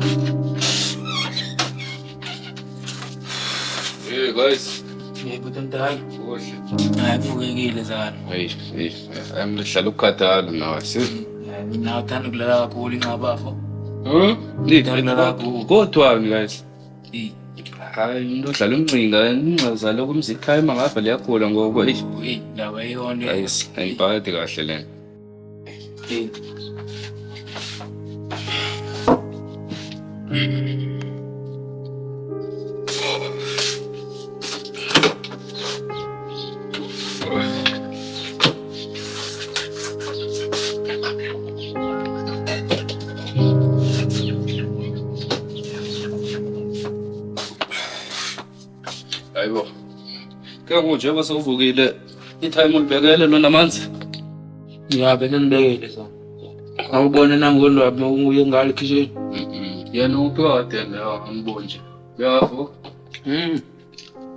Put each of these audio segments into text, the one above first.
Hey guys. Guten Tag. Kuhle. Hayi kubukekile zana. Ngihlala ukukhathala nawe. Mina uthanda ukulala kakhulu inqabafo. Ngidlala kodwa guys. Eh, Hayi umuntu udlala umncinga, ingcazalo kumzikhaya emangapha liyakhula ngoba indaba eyona. ayibhadi kahle lena. Eh. Hayibo. Ke njengoba sewuvukile i-time ulibekele lona amanzi. Ngiyabe nginibekele zona. Awubona nangolo wami uye ngale kitchen. Yena ukade la angiboni nje. Yabo.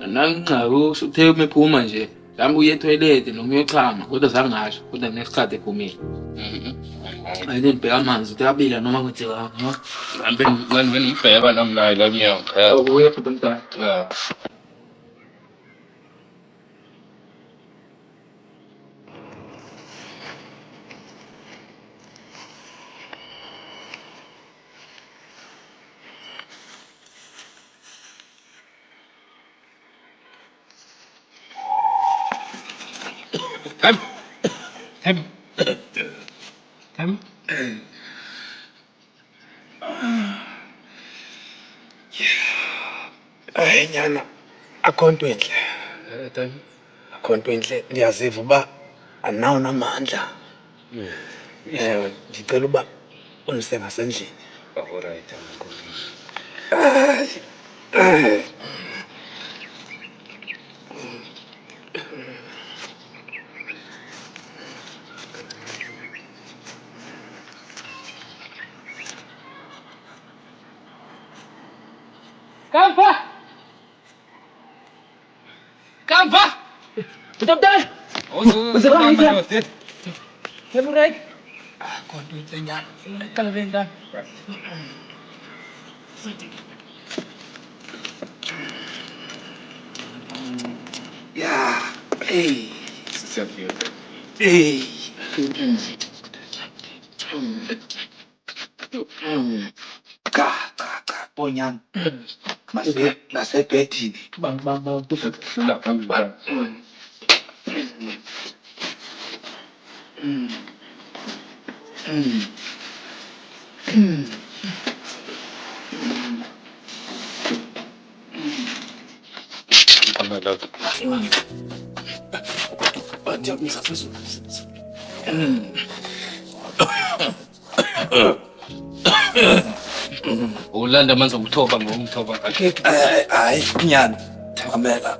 Nanginqabo usuthe umephuma nje. Dami uye etoilet noma uyochama kodwa zangasho kodwa kunesikhathi ephumile. Ayini ngibheka amanzi uthi abila noma kwenzeka no. Ngihambe ngibheka namlayi la ngiyakhaya. Uye futhi mntana. Yeah. Time. Hayi nyana, akho nto enhle. Time. Akho nto enhle. Ndiyaziva uba andinawo namandla. Ndicela uba undise ngasendlini. All right. Kampa! Betul-betul! Kamu right? Akho nto entle nyana. Kalau bentar. Ya, Siyabuyela. Cha, bonyana. Nasebhedini. Bang. La phambili. Bathi yakumsaphezulu. Ulanda amanzi okuthoba ngomthoba akhe. Hayi nyana, thamela.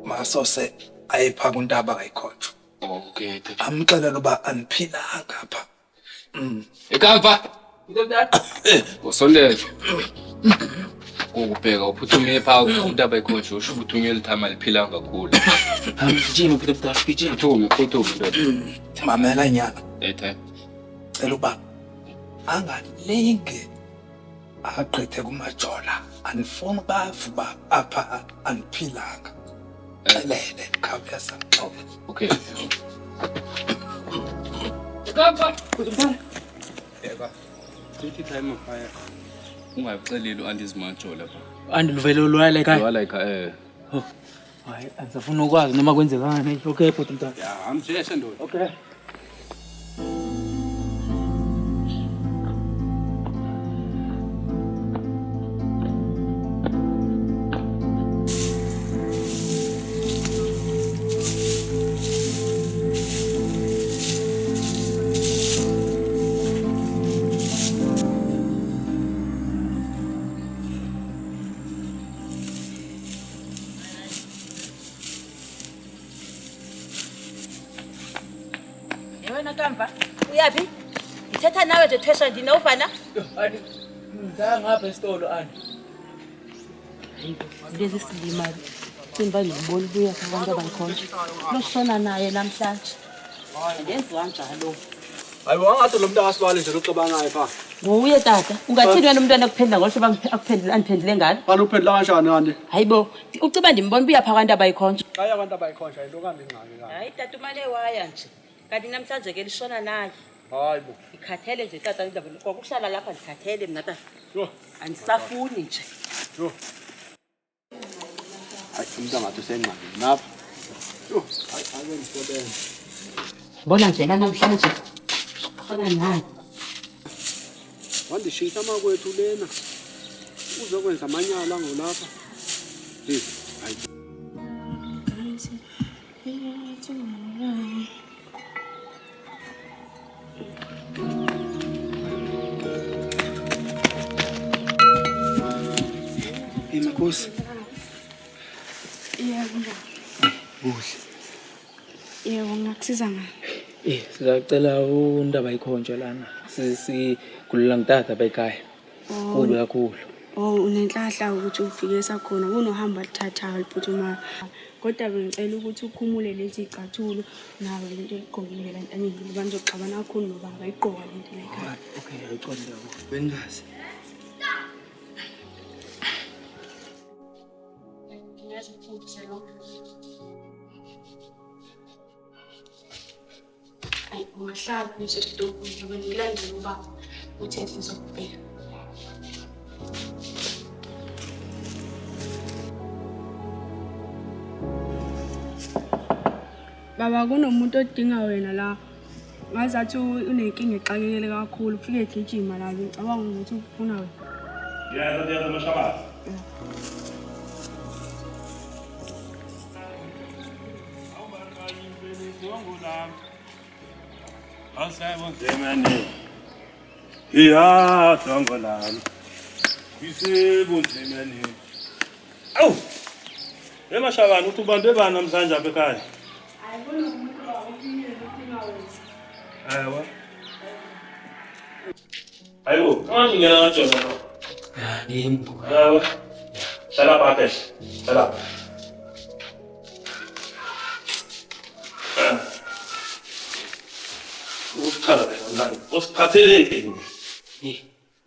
Masose ayepha kuntaba kayikhonjwa. Okay. Amxelela uba aniphilanga apha. Ekampa. Betul-betul. Usondele. Ukubheka uphuthume phaa untaba ekhonje usho ukuthi unyele thama liphilanga kakhulu. Gijima betul-betul. Gijima. Phuthume. Mamela nyana. Time. Cela uba angalinge agqithe kumajola. Anifuni bavu uba apha aniphilanga. Xelele khawuleza. Okay. Kampa! Betul-betul. Eka. Sithi time phaya. Ungaxeleli uandizimajo lapha. Andiluvele ulwala ekhaya. Wala Hayi, andisafuna ukwazi noma kwenzekani. Okay, betul-betul. ya hamsheshe ndoda. Okay. Wena Kampa, uyaphi? Ngithetha nawe nje thwesha ndinovana. Hayi, ngapha esitolo ani. Lezi silimali. Simba ngibona ubuya abantu abayikhonja. Loshona naye namhlanje. Ngenziwa njalo. Hayi wangathi lo muntu akasibali nje lokuxabanayo pha. Nguye tata. Ungathini wena umntwana akuphendula ngosho akuphendula aniphendule ngalo? Kanti uphendula kanjani kanti? Hayibo, uciba ndimbona ubuya pha abantu abayikhonja. Xa abantu abayikhonja yinto kambi ingxaki kanti. Hayi tata umane waya nje. Kanti namhlanje ke lishona naye. Hayibo. Ikhathele nje tata indaba ngokuhlala lapha ndikhathele mina tata. Yho. Andisafuni nje. Yho. Hayi umntangathi usengxakini lapha. Yho, ake ndisebenze. Bona nje namhlanje. Khona naye. Wandishisa makwethu lena. Uzokwenza amanyala ngolapha. Hayi. Inkosi. Yebo. Kuhle. Yebo ngakusiza ngani? Sizacela undaba ikhonjwa lana. Sikhulula ngitata bekhaya. Kubi kakhulu. Oh, unenhlahla ukuthi ufike sakhona kunohamba lithathayo liphuthumayo. Kodwa bengicela ukuthi ukhumule lezi icathulo nawe lento eqhokile la ntanyeni bazoxabana kakhulu noba bayiqoka lento lekhaya. Okay, ayixolile yabo. Bengazi. Ay, ungahlala nje esitobhini ngoba ngilandela ubaba uthi sizokubheka. Baba kunomuntu odinga wena la. Ngazathi unenkinga exakekele kakhulu ufike egijima la ngicabanga ukuthi ufuna wena. Yeah, Mashaba. Awusayibonzemane. Iya, Tongolani. Bisebonzemane. Awu. Mashaba uthi ubantu bebani namhlanje apha ekhaya? Ayibona umuntu ba uphile udinga wena. Hayiwa. Hayibo, manje ngena ngajona. Yimbo. Hayiwa. Shut up, Akesh. Shut up. Usiphatheleke.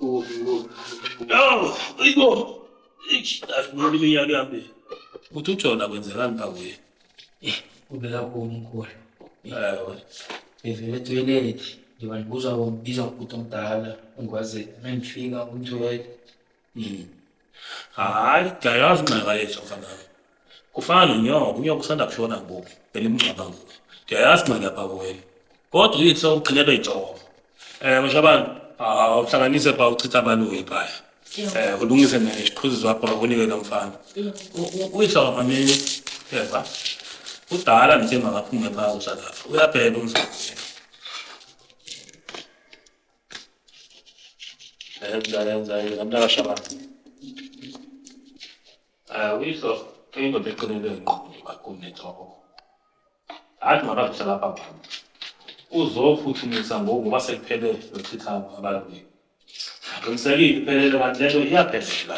Oh, ibo. Ngibona iminyaka yami. Uthi uJona kwenzekani pha kuye? Ubela kumkhulu. Hayiwa. Evele toilet. Ngiba ngibuza ngombiza ukuthi omdala ungwazi mangifika umthoyile. Hayi, ngayazi ingxaka yethu mfana. Kufana nonyoka, unyoka usanda kushona ngoku. Belimncaba ngoku. Ndiyayazi ingxaki yapha kuwe. Kodwa uyithi sowugcinelwe ijoko. Mashabani, awuhlanganise pha uchitha abantu ekhaya. Ulungise nesiqhuzi zakho bakunike lo mfana. Uyihlola mameni. Yeva. Udala nje makaphume pha usalapha. Uyaphela umsebenzi. Yenza mntaka Shabani. Uyihlo indoda eqinile ngqondo bakunethoko. Athi makaphusa lapha. Uzofuthumisa ngoku ngoba sekuphele lochitha abantu. Qinisekile iphelele kanti lento iyaphelela.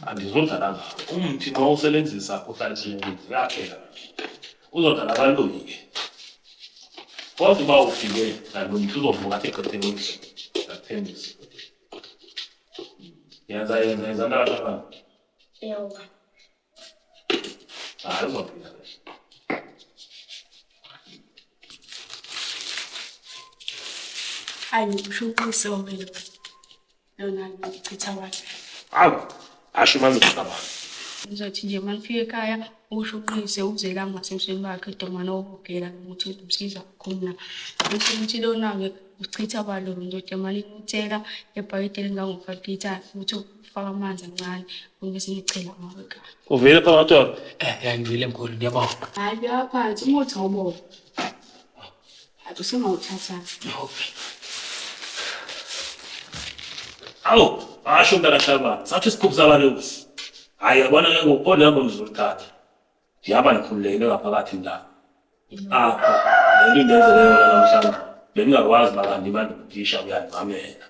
Andizodlala ngawo. Umthi xa usebenzisa uhlanjeni yaphela. Uzodlala abantoni-ke. Kodwa uba ufike nalo mntu uzovuka athi eqetheni ngathembisa. Yenza ndaba. Yebo. Hayi uzophila. Hayi ngisho ukuthi wena. Yona ngichitha wathi. Awu, asho manje ngicabanga. Ngizothi nje manifika ekhaya usho ukuthi uzela ngasemsweni bakhe domana obugela ukuthi umsiza khona. Bese uthi lona ke uchitha abalo ndoda mali kuthela ebhayiteli ngango5 liters ukuthi ufaka amanzi amancane bese ngicela ngawe ekhaya. Uvele phakathi kwakho. Yangivile mkhulu ngiyabonga. Hayi yaphansi umuthi awubona. Athi singawuthatha. Awu, asho mntaka Shabani, sathi sikhuphuza abantu. Hayi yabona ke ngokuqonda lapho ngizolithatha. Ngiyaba nikhululekile ngaphakathi la. Lento indenzeleka namhlanje. Bengingakwazi bakanti abantu ukuthisha kuyangamela.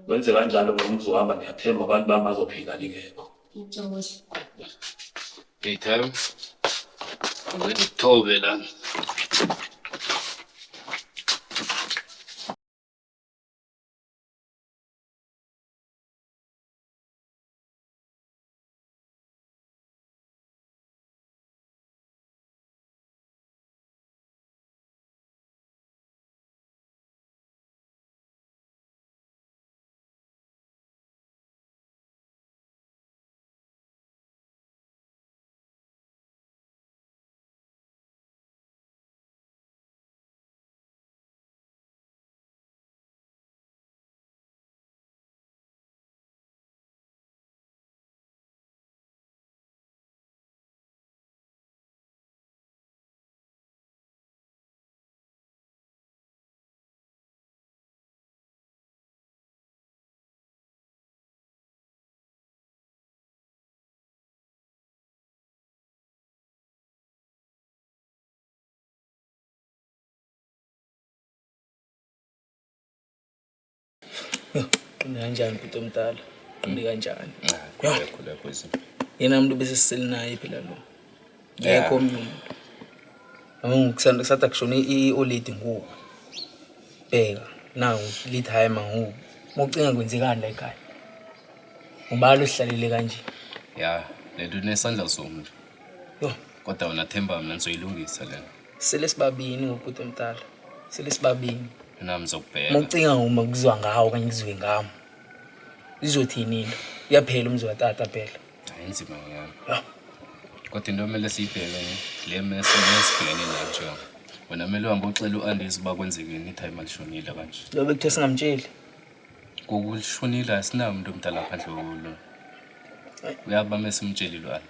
Wenze kanjalo ngoba uzohamba ndiyathemba abantu bami bazophila lingekho. Ngiyabonga. Daytime. Ngikuthobe lana. Kanjani bhuti omdala? Uni kanjani? Khula phoyisa. Yena umuntu bese sisele naye phela lo. Ngekho omnye umuntu. Ngikusanda kusathi akushona i-oledi ngoku. Bheka, nawu lead timer ngoku. Mokucinga kwenzekani la ekhaya? Ubalo uhlalele kanje. Ya, lento nesandla somuntu. Yo, Kodwa wena Themba mina nizoyilungisa lena. sele sibabini ngobhuti omdala. Sele sibabini. Mina ngizokubheka. Mokucinga uma kuzwa ngawo kanye kuzwe ngami. Izothini into? Iyaphela umzwa watata phela. Ayinzima ngiyami. Ya. Kodwa into kumele siyibheke le mesibhekene nayo njengoba. Wena kumele uhambe uxela uAndisi bakwenzekeni i-time alishonile kanje. Lo bekuthe singamtsheli. Kokushonile asinayo umuntu omdala phandle kulo. Uyaba mesimtsheli lwana.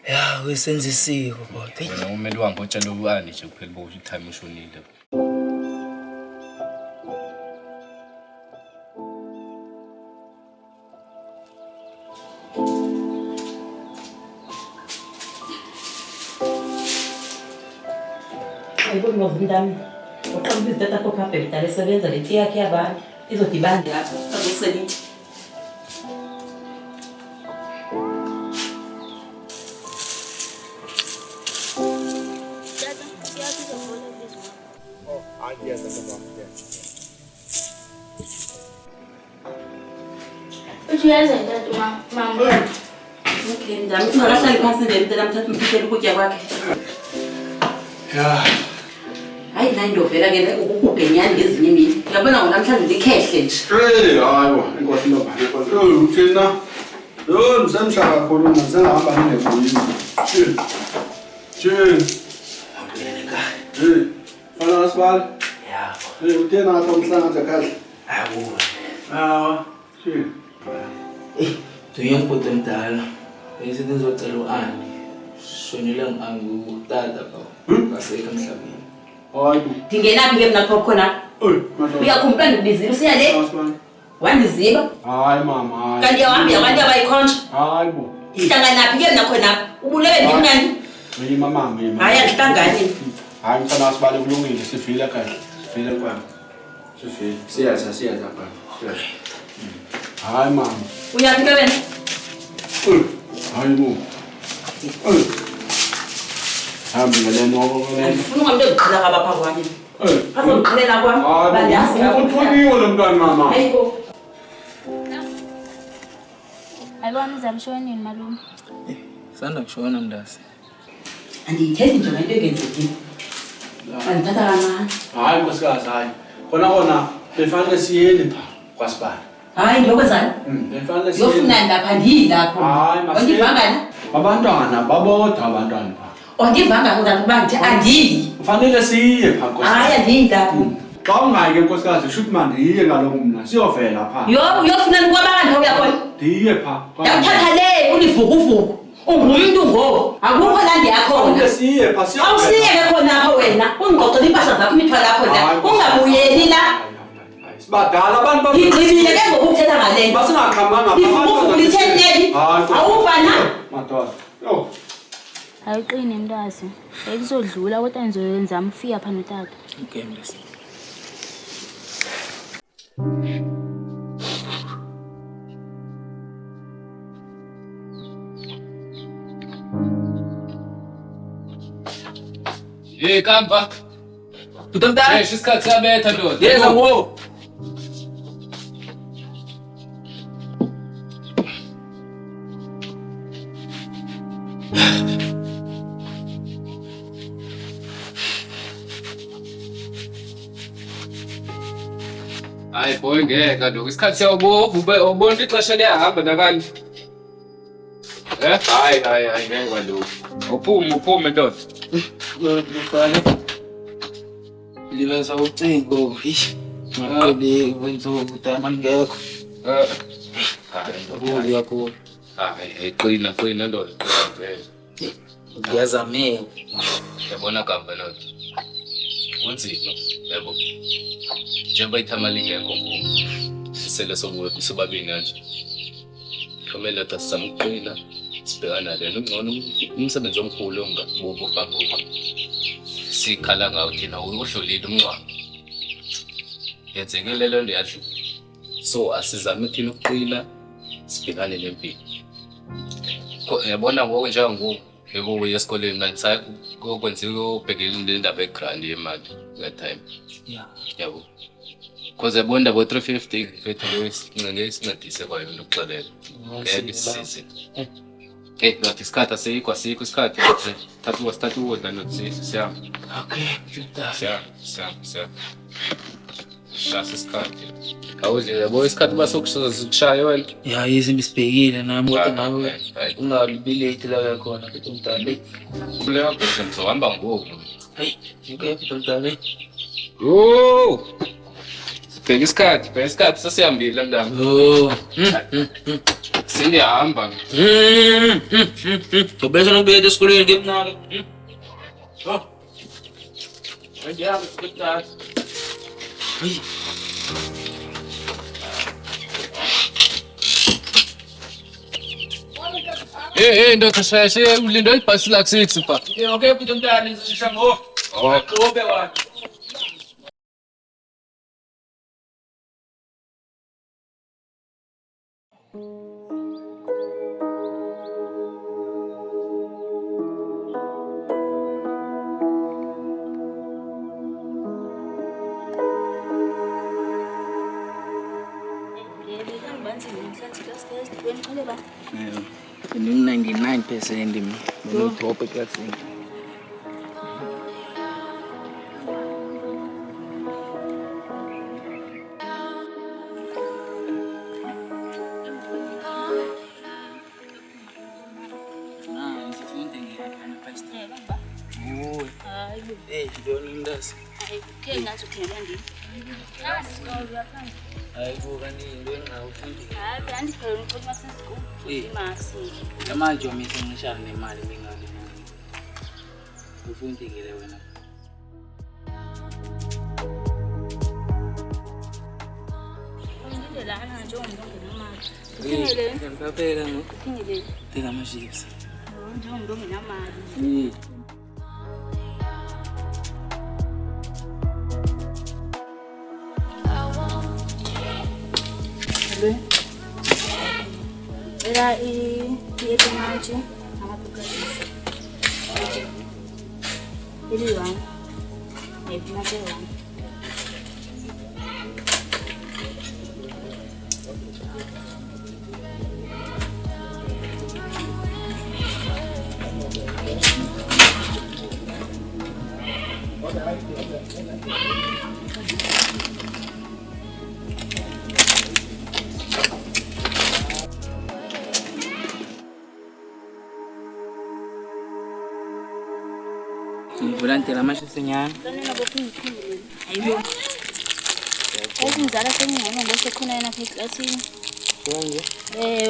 Ya, wesenza isiko kodwa. Wena kumele uhambe utshela uAndi nje kuphela ukuthi i-time ishonile. Ayibona ngomntana. Uqamba izitata kophape bidala esebenza lethi yakhe yabantu. Izodibana lapho. Akuselithi. Uyaza into mama. Okay, ndami ungahlali phansi nje mntana mthatha umphishela ukutya kwakhe. Ya. Hayi la indovela ke ukugenyani ngezinye imini. Uyabona namhlanje ndikhehle nje. Hayibo, inkosi lobani inkosi. Uthina. Yo, msemshaka kakhulu ngisengahamba nginebuyini. Che. Fala sibali. Ya. Uthina ngapha umhlanga nje kahle. Hawo. Che. Duye bhuti omdala. Bese ngizocela uAndi. Shonile ngangutata ba. Ngasekho emhlabeni. Hayibo. Ndingenaphi ke mina khona? Madodana. Uyakhumbula ngibizile usiya le? Sibali. Wandiziba. Hayi mama. Kanti yawahamba yabantu abayikhonja. Hayibo. Ihlanganaphi ke mina khona? Ubulebe ndimnani? Uyima mama, uyima. Hayi akuhlangani. Hayi mfana sibali kulungile sifile kahle. Sifile kwami. Sifile. Siyaza apha. Hayi mama. Uyaphi ke wena? Hayibo. Hambi ngale ngoba ngale. Andifuni umuntu eziqhela ngapha kwami. Azongiqhelela kwami. Bandiyazi Uthukiwe lo mntwana mama. Hayibo. Ayibona uzamshona nini malume? Sanda kushona mndasi. Andiyithethi nje ngento engenzekile. Andithatha kancane. Hayi nkosikazi hayi. Khona befanele siyeni pha kwaSibani. Hayi ndokwenzani? Befanele siyeni. Yofuna lapha ndiyilapho. Hayi Ondivangana? abantwana babodwa abantwana pha. Ondivanga kodwa kuba nje andiyi. Kufanele siye pha nkosikazi. Hayi andiyilapho. Xa ungayike nkosikazi shuthi mandiye kaloku mna siyovela pha. Uyofuna kwabangani uyakhona? Ndiye pha. Yakuthatha le ulivukuvuku. Ungumuntu ngo. Akukho la ndiyakhona. Siye pha siyovela. Awusiyeke khona apho wena. Ungqoqele impahla zakho imithwalo yakho la. Ungabuyeli la. Sibadala abantu Ngigqibile ke ngokuthetha ngale nto. basingaqhamanga Ivukuvuku litheni? Awufana. madoda. Yo. Ayiqine mntasi. Ekuzodlula kodwa ngizoyenza amfika phana utata. Okay mndasi. Kampa. Bhuti omdala. Isikhathi siyabetha ndoda. Yeza wo. Hayi boy ngeke kaloku isikhathi siyawubovu ubona ixesha liyahamba nakani. Hayi ngeke kaloku. Uphume ndoda. Ngqale. Libenza ucingo. Ngaqale wenza ukutama ngekho. Hayi Uyakhona. hayi qina ndoda. Ngiyazamela. Yabona kampa ndoda. Unzima yabo. Njengoba ithama lingekho ngoku. Sisele sobabini kanje. Kumele tasamqina sibhekana lena ungcono umsebenzi omkhulu ongabubo fangoku. Sikhala ngawo thina uhlolile umncwa. Yenzekile le nto yadlula. So asizame thina ukuqina sibhekane nempilo. Yabona ngoku njengoku yebo uye esikoleni manje sayi kokwenziwa ubhekene nendaba egrand yemali that time. Yeah. Yabo. Because yabona indaba 350 mfethu ngeke sincedise kwayo nokuxelela. Ngeke sisize. Ngathi isikhathi asikho isikhathi nje. Thatha ukudla nokuthi siyahamba. Okay, Siyahamba. Shasa isikhathi. Awudle yabo isikhathi basokushaya wena. Yeah, izimbi sibhekile nami kodwa nawe Hayi. ungalibi late la uyakhona Bhuti Mdala. Kuleyo bese ngizohamba ngoku. Hey, okay Bhuti Mdala. Oh! Bheka isikhathi sesihambile mntana. Oh. Siyahamba. Ngobese nokubuyela esikoleni ngemnalo. Oh. Ngiyahamba Bhuti Mdala. Hey. Hey, ndoda shayishe ulindo ibhasi la kusithi pha. Okay Bhuti Mdala, sizisha ngo. Ngobe wena. Ini 99% ini top eklasini. Manje umisa ngishana nemali mingane. Ufundile wena. Ngidela ana nje umuntu ongenamali. Ngempela ngo. Ngidela. Teka amashipsi. Nje umuntu ongenamali. Era yetu maji amatukazisa. Ili wan. Epina teo. Volante la masha senyana. Kanina bokuyikhulu. Hayibo. Ngizala sengiyona ngose khona yena eklasini. Konje?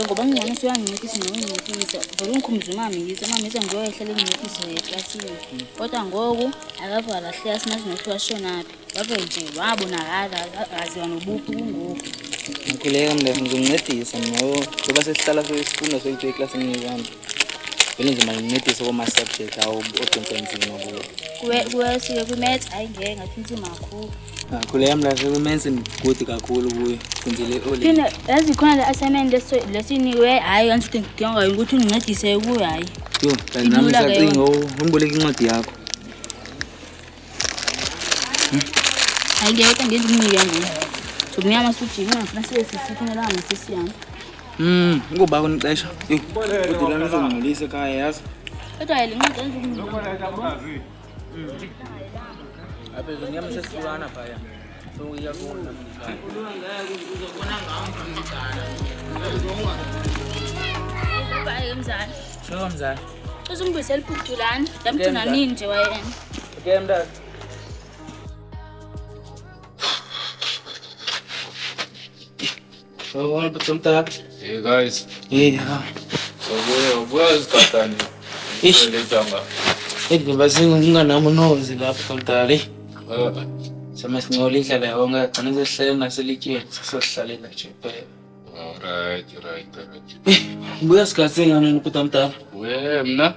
Ngoba ngingona uyangincedisa nokungincedisa. Vele ungikhumbuza mama ngise ngiyoyehlela ngincedisa eklasini. Kodwa ngoku akavala hlaya sinazi nokuthiwa shonaphi. Wabe nje wabonakala aziwa nobuphi kungoku. Ngikileka mndeni ngizoncedisa ngoba ngoba sesihlala sesifunda sokuthi eklasini ngizami. Vele nje mangincedise kuma subject awu odonsa nzima kuwo. Kuwesike kwi-maths ayingeke ngathi inzima kakhulu. Ngikileka mndeni kwi-maths ngigudi kakhulu kuyo. Funzile ole. Phinde yazi khona le assignment lesiniwe hayi angithi ngidinga ukuthi ungincedise kuyo hayi. Yo, kanti nami sacinga ungiboleka incwadi yakho. Ayingeke kodwa ngenze umnike ngoba. Sokunyama suthi ngingafuna sisifunela ngasisiyami. Ngoba kunixesha. Yo, kodwa lana ngizongcolisa ekhaya yazi. Kodwa le ncwadi enze umnike. Apha ngiyama sesihlukana phaya. Uyakona. Bye mzali. Sho mzali. Uzungibuyisela iphutulana. Damgcina nini nje wayena. Okay mntana. Oh, Bhuti Mdala. Hey guys. Yeah. Ubuya isikhathani. Ish. Jamba. Ngiba singanamunozi lapha Mdala. Sama singcola ihlala yonke agcina sesihlele naselityeni sesihlalela nje phela. Right. Buya sikhathi ngani Bhuti Mdala? Buye mina.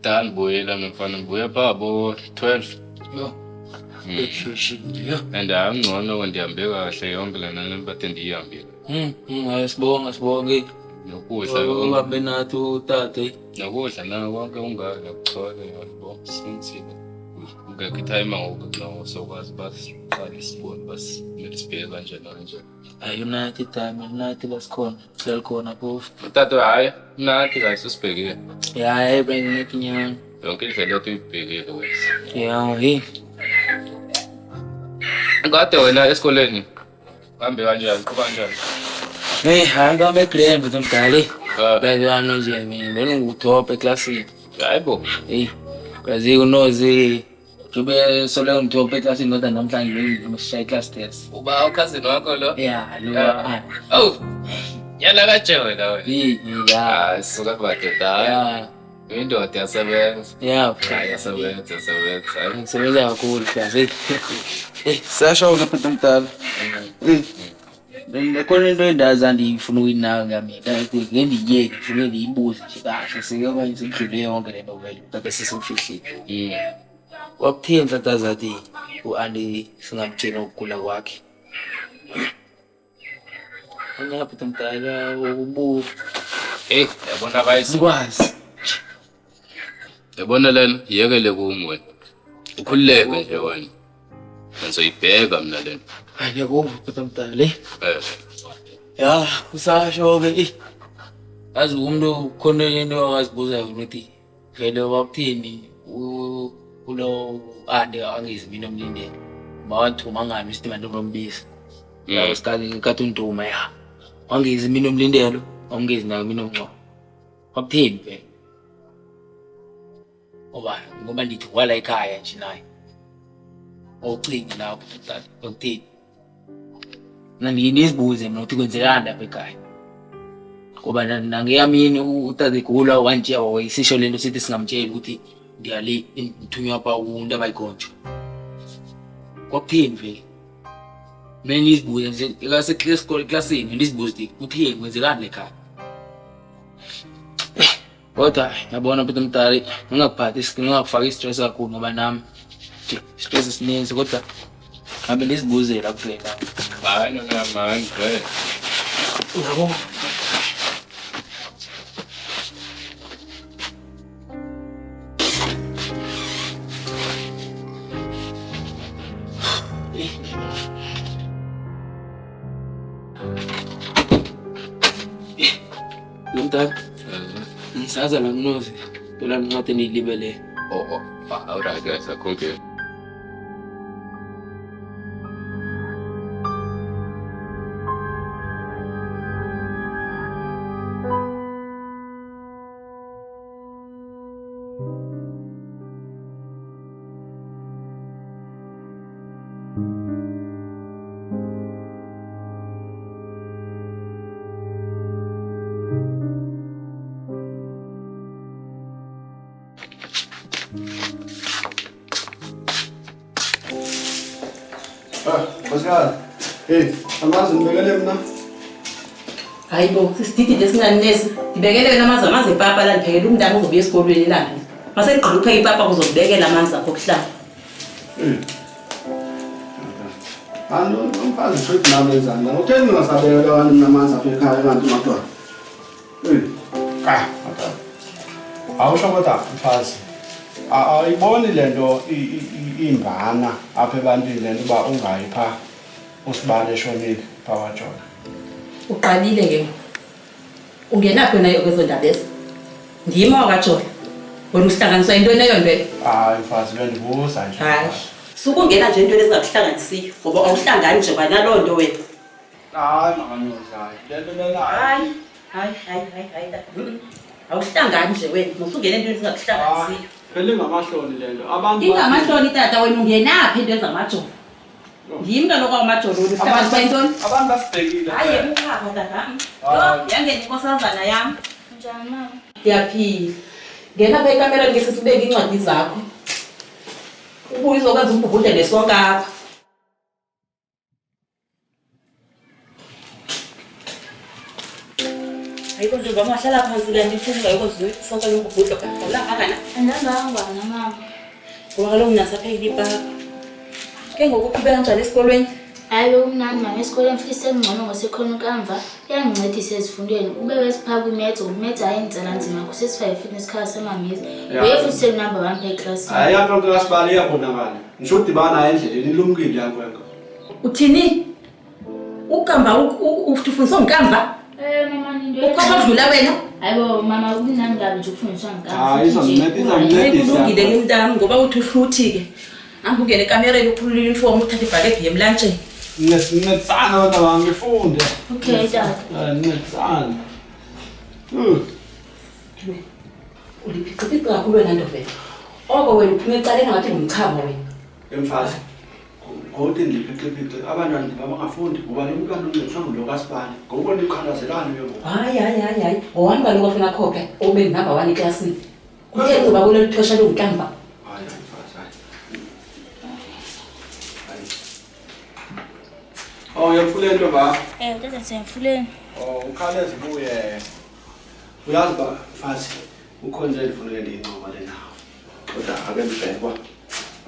Dal buyela mfana buye babo 12. Yo. esheshile. And angcono kwendihambe kahle yonke lana lempathe ndiyihambile. Sibonge. Nokudla Uhambe nathi utate. nokudla na konke ungaka kuxole yabo sinzima. Ungekho time ngoku no sokwazi basiqala isiboni basibheke kanje. United time, United lasikhona. Siyalikhona phofu. Utata hayi nathi kahle sibhekile. Yeah, bring it nyanga. Yonke indlela tuyibhekile wena. Yeah, Ngade wena esikoleni hambe kanjani kuba kanjani? Hey, hanga begrand with umdali. Ah. Bezwana nje mina ngutop eclassini. Hayibo. Hey, kazi unozi Jube sole umtop eclassini ngoba namhlanje ngimshaya class test. Uba ukhazini wakho lo? Yeah, lo. Oh. Yana kaje wena wena. Yeah. Ah, suka kubadoda. Yeah. Indoda yasebenza. Yeah. Yasebenza. Ngisebenza kakhulu kazi. Sasho ngaphethe umdala. Khona into endaza ndifuna ukuyinaka ngamina ngendiyeke ngifuna ndiyibuze nje kahle sikeyoba ngidlule yonke lento vele bese simfihlile. Wakuthini tata zathi uAndi singamtshela ukugula kwakhe. Ngaphethe umdala ubu yabona bayisi. Sikwazi. Yabona lena yekele kumi wena. Ukhululeke nje wena. Ngizoyibheka mina lena. Ayeko ngaphethe umdala. Ya, usasho ke azi umuntu khona into akazibuza ukuthi vele wakuthini ulo ande angizi mina umlindele. Mawathuma ngami isitima ndombisa. La usikali kaTuntuma ya. Wangizi mina umlindelo, wangizi nayo mina umncwa. Wakuthini vele? Ngoba ndithi wala ekhaya nje naye. Ocinga lapho tata, wakuthini? Nangizibuze mina ukuthi kwenzekani lapha ekhaya. Ngoba nangeyamini utata egula wanje wayisisho lento sithi singamtshela ukuthi ndiyale ngithunywa pha umuntu abayigonjo. Kwakuthini vele? Mina ngizibuze nje ekase classini ngizibuze ukuthi kwenzekani la ekhaya. Kodwa yabona phela umdala ngingakufaka istress kakhulu ngoba nami stress sininzi kodwa ngabe ngizibuzela kuphela. Hayi ngamani vele. Yabo. Umdala. Ngisaza la mnozi. Phela ngincwadi nilibele. Ahora guys, okay. Oscar. Hey, amazi ngibekele mina. Hayibo, sisididi lesinganesi. Ngibekele wena amazi epapa la ndiphekela umntana uzobuya esikolweni la. Mase ngiqala ukupheka ipapa kuzobekela amanzi akho kuhlala. Umfazi shothi nami ezandla. Utheni ngingasabekela abantu namanzi apha ekhaya kanti madodana. Mata. Awusho kodwa mfazi. Ayiboni lento imbana apha ebantwini lento ba ungayipha usibale eshonile phawatshona. Uqalile ke. Ungenaphi nayo kwezondaba lezi? Ndiyima wakatshona. Wena uhlanganiswa into leyo nto. Hayi mfazi bendibuza nje. Hayi. Sukungena nje into lezingakuhlanganisiyo ngoba awuhlangani nje kwanalo nto wena. Hayi makanyozayo. Lento lena. Hayi. Awuhlangani nje wena. Musungena into lezingakuhlanganisiyo. Phela ngamahloni lento. Abantu Ingamahloni tata wena ungenaphi into ezamajoni? Yimi kaloku amajoni uhlanganiswa intoni? Abantu basibhekile. Hayi ukhapha tata. Yo, yangena inkosazana yami. Njani mama? Ndiyaphila. Ngena pha ekamereni ke sisibeke incwadi zakho. Ubuye uzokwenza umbhubhudle nesonka apha. Hayibo nje ngahlala phansi la ndifuna ungayikwazi isonka lombhubhudle la ngakana. Andazangwana mama. Ngoba kaloku nasaphekile ipapa. Ke ngoku uqhubeka kanjani esikolweni? Hayi umnandi mama esikoleni futhi sengcono ngosekhona kamva iyangincedisa ezifundweni ube wesipha kwimetho umetho ayenzela nzima ku65 fitness class emamizi uye futhi senumber 1 pe-class hayi apha kwasibali iyabonakala ngisho udibana endleleni ilumkile yankwenko uthini ukamva ufundiswa ngikamva mama nindo ukhona odlula wena hayibo mama kumnandi kabi nje ukufundiswa ngikamva hayi izomncedisa kulungile ke mntami ngoba uthi uhluthi-ke hamba ungene ekamereni uphulula i-uniform uthathe ibhakede yemlantsheni Nincedisana abantwana ngifunde. Okay tata. Nincedisana. Uliphica kakhulu wena nto vele. Oko wena uphuma ecaleni ngathi ngumchamo wena. Emfazi. Kodwa ndiphice abantwana bangafundi ngoba lo mntwana uncedisana lo kaSibani. Ngoba nikhandazelana yebo. Hayi. Ngowami kaloku afuna khophe ube number 1 eklasini. Kuthe kuba kuleli thosha lomntamba. Hayi mfazi hayi. Oh yafule nto ba. Tata siyafuleni. Oh ukhawuleze ubuye. Uyazi ba mfazi ukhonze ndifuna ndiyinqoma lena. Kodwa ake ndibhekwa.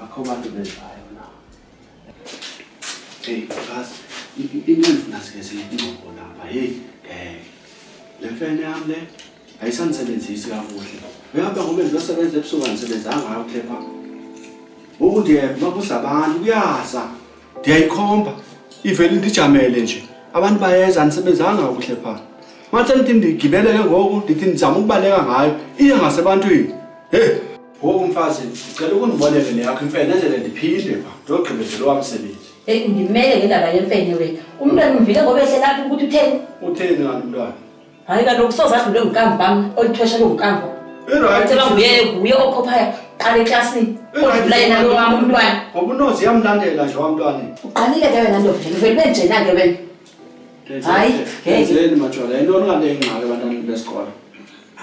Akho bantu benzayo na. Hey mfazi into nasikese inqobo lapha hey le mfene yami le ayisanisebenzisi kakuhle. Uyahamba ngoba ngizosebenza ebusuku ngisebenzanga ngayo klepha. Ukundiyeva makusabantu kuyaza. Ndiyayikhomba. Iveli ndijamele nje. Abantu bayeza anisebenzanga kakuhle pha. Mathe nithi ndigibelele ngoku ndithi nizama ukubaleka ngayo iya ngasebantwini. Hey, ngoku mfazi ngicela ukundibonele le yakho imfene enzele ndiphinde pha. Ndogqibezela wamsebenzi. Hey undimele ngendaba yemfene wena. Umntwana umvile ngoba ehlelaphi ukuthi utheni? Utheni kanti umntwana? Hayi kaloku sozadlule ngikamva olithwesha lomkamva. Ngicela nguye okhophayo qala eklasini. Odlula yena lo wami umntwana. Ngoba unozi yamlandela nje wamntwana. Uqalile ke wena nto vele vele benjena ke wena. Hayi, ngeke majola intoni kanti engxaki abantwana besikole.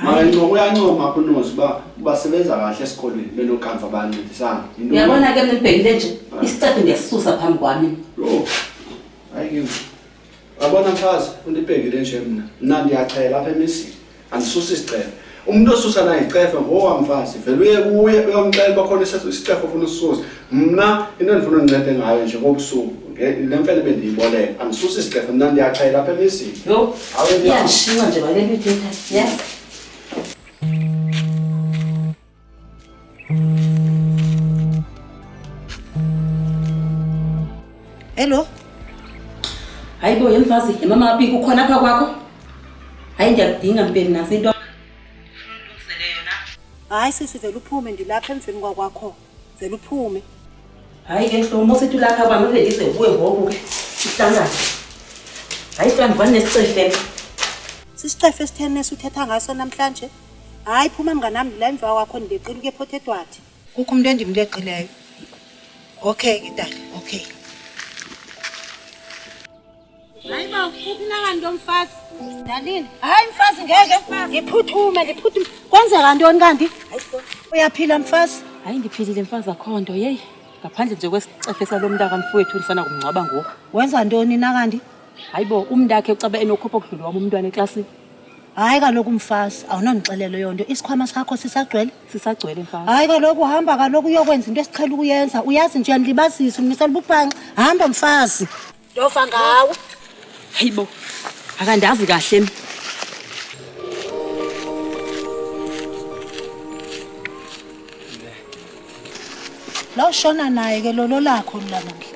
Mara ngokuyancoma apho unozi basebenza kahle esikolweni benokamva bancedisana. Uyabona ke nibhekile nje isicebo ndiyasisusa phambi kwami. Yo. Hayi ke. Abona mfazi undibhekile nje mina ndiyachela apha emisini. Andisusa isicelo. Umuntu osusa naye icefe ngowamfazi vele uye uyamcela bakhona isicefe ufuna usisusa. Mina into endifuna undincede ngayo nje ngobusuku le mfene bendiyiboleka andisusa isicefe mina ndiyachela apha emisini. Yo. Iyashiwa nje bale nto ithetha. Yes. Hello. Hayibo yemfazi emama aphi ukhona apha kwakho? Hayi ndiyadinga mpeni nasi into. Hayi sisi vele uphume ndilapha emveni kwakwakho. Vele uphume. Hayi ke Hlomo sithi lapha kwami vele ize kuwe ngoku ke. Ihlangana. Hayi kanti vane nesicefe. Sisicefe esithene nesuthetha ngaso namhlanje. Hayi phuma mnganami la emva kwakho ndileqile ke Port Edward. Kukho umuntu endimleqileyo. Okay idala. Okay. Hayi ba ukunaka ntomfazi. Dalini. Hayi mfazi ngeke. Ngiphuthume. Kwenzeka ntoni kanti? Uyaphila mfazi? Hayi ndiphilile mfazi akho nto hey. Ngaphandle nje kwesicefe salomntaka mfowethu lifana kumngcwaba ngoku. Wenza ntoni na kanti? Hayibo umntakhe ucaba enokhopha okudlula wami umntwana eklasini. Hayi kaloku mfazi awunondixelelo yonto isikhwama sakho sisagcwele mfazi. Hayi kaloku hamba kaloku uyokwenza into esiqhela ukuyenza uyazi nje andilibazisa umisela ububhanqa hamba mfazi ndofa ngawe. Hayibo akandazi kahle lo shona naye ke lolo lakho namhla.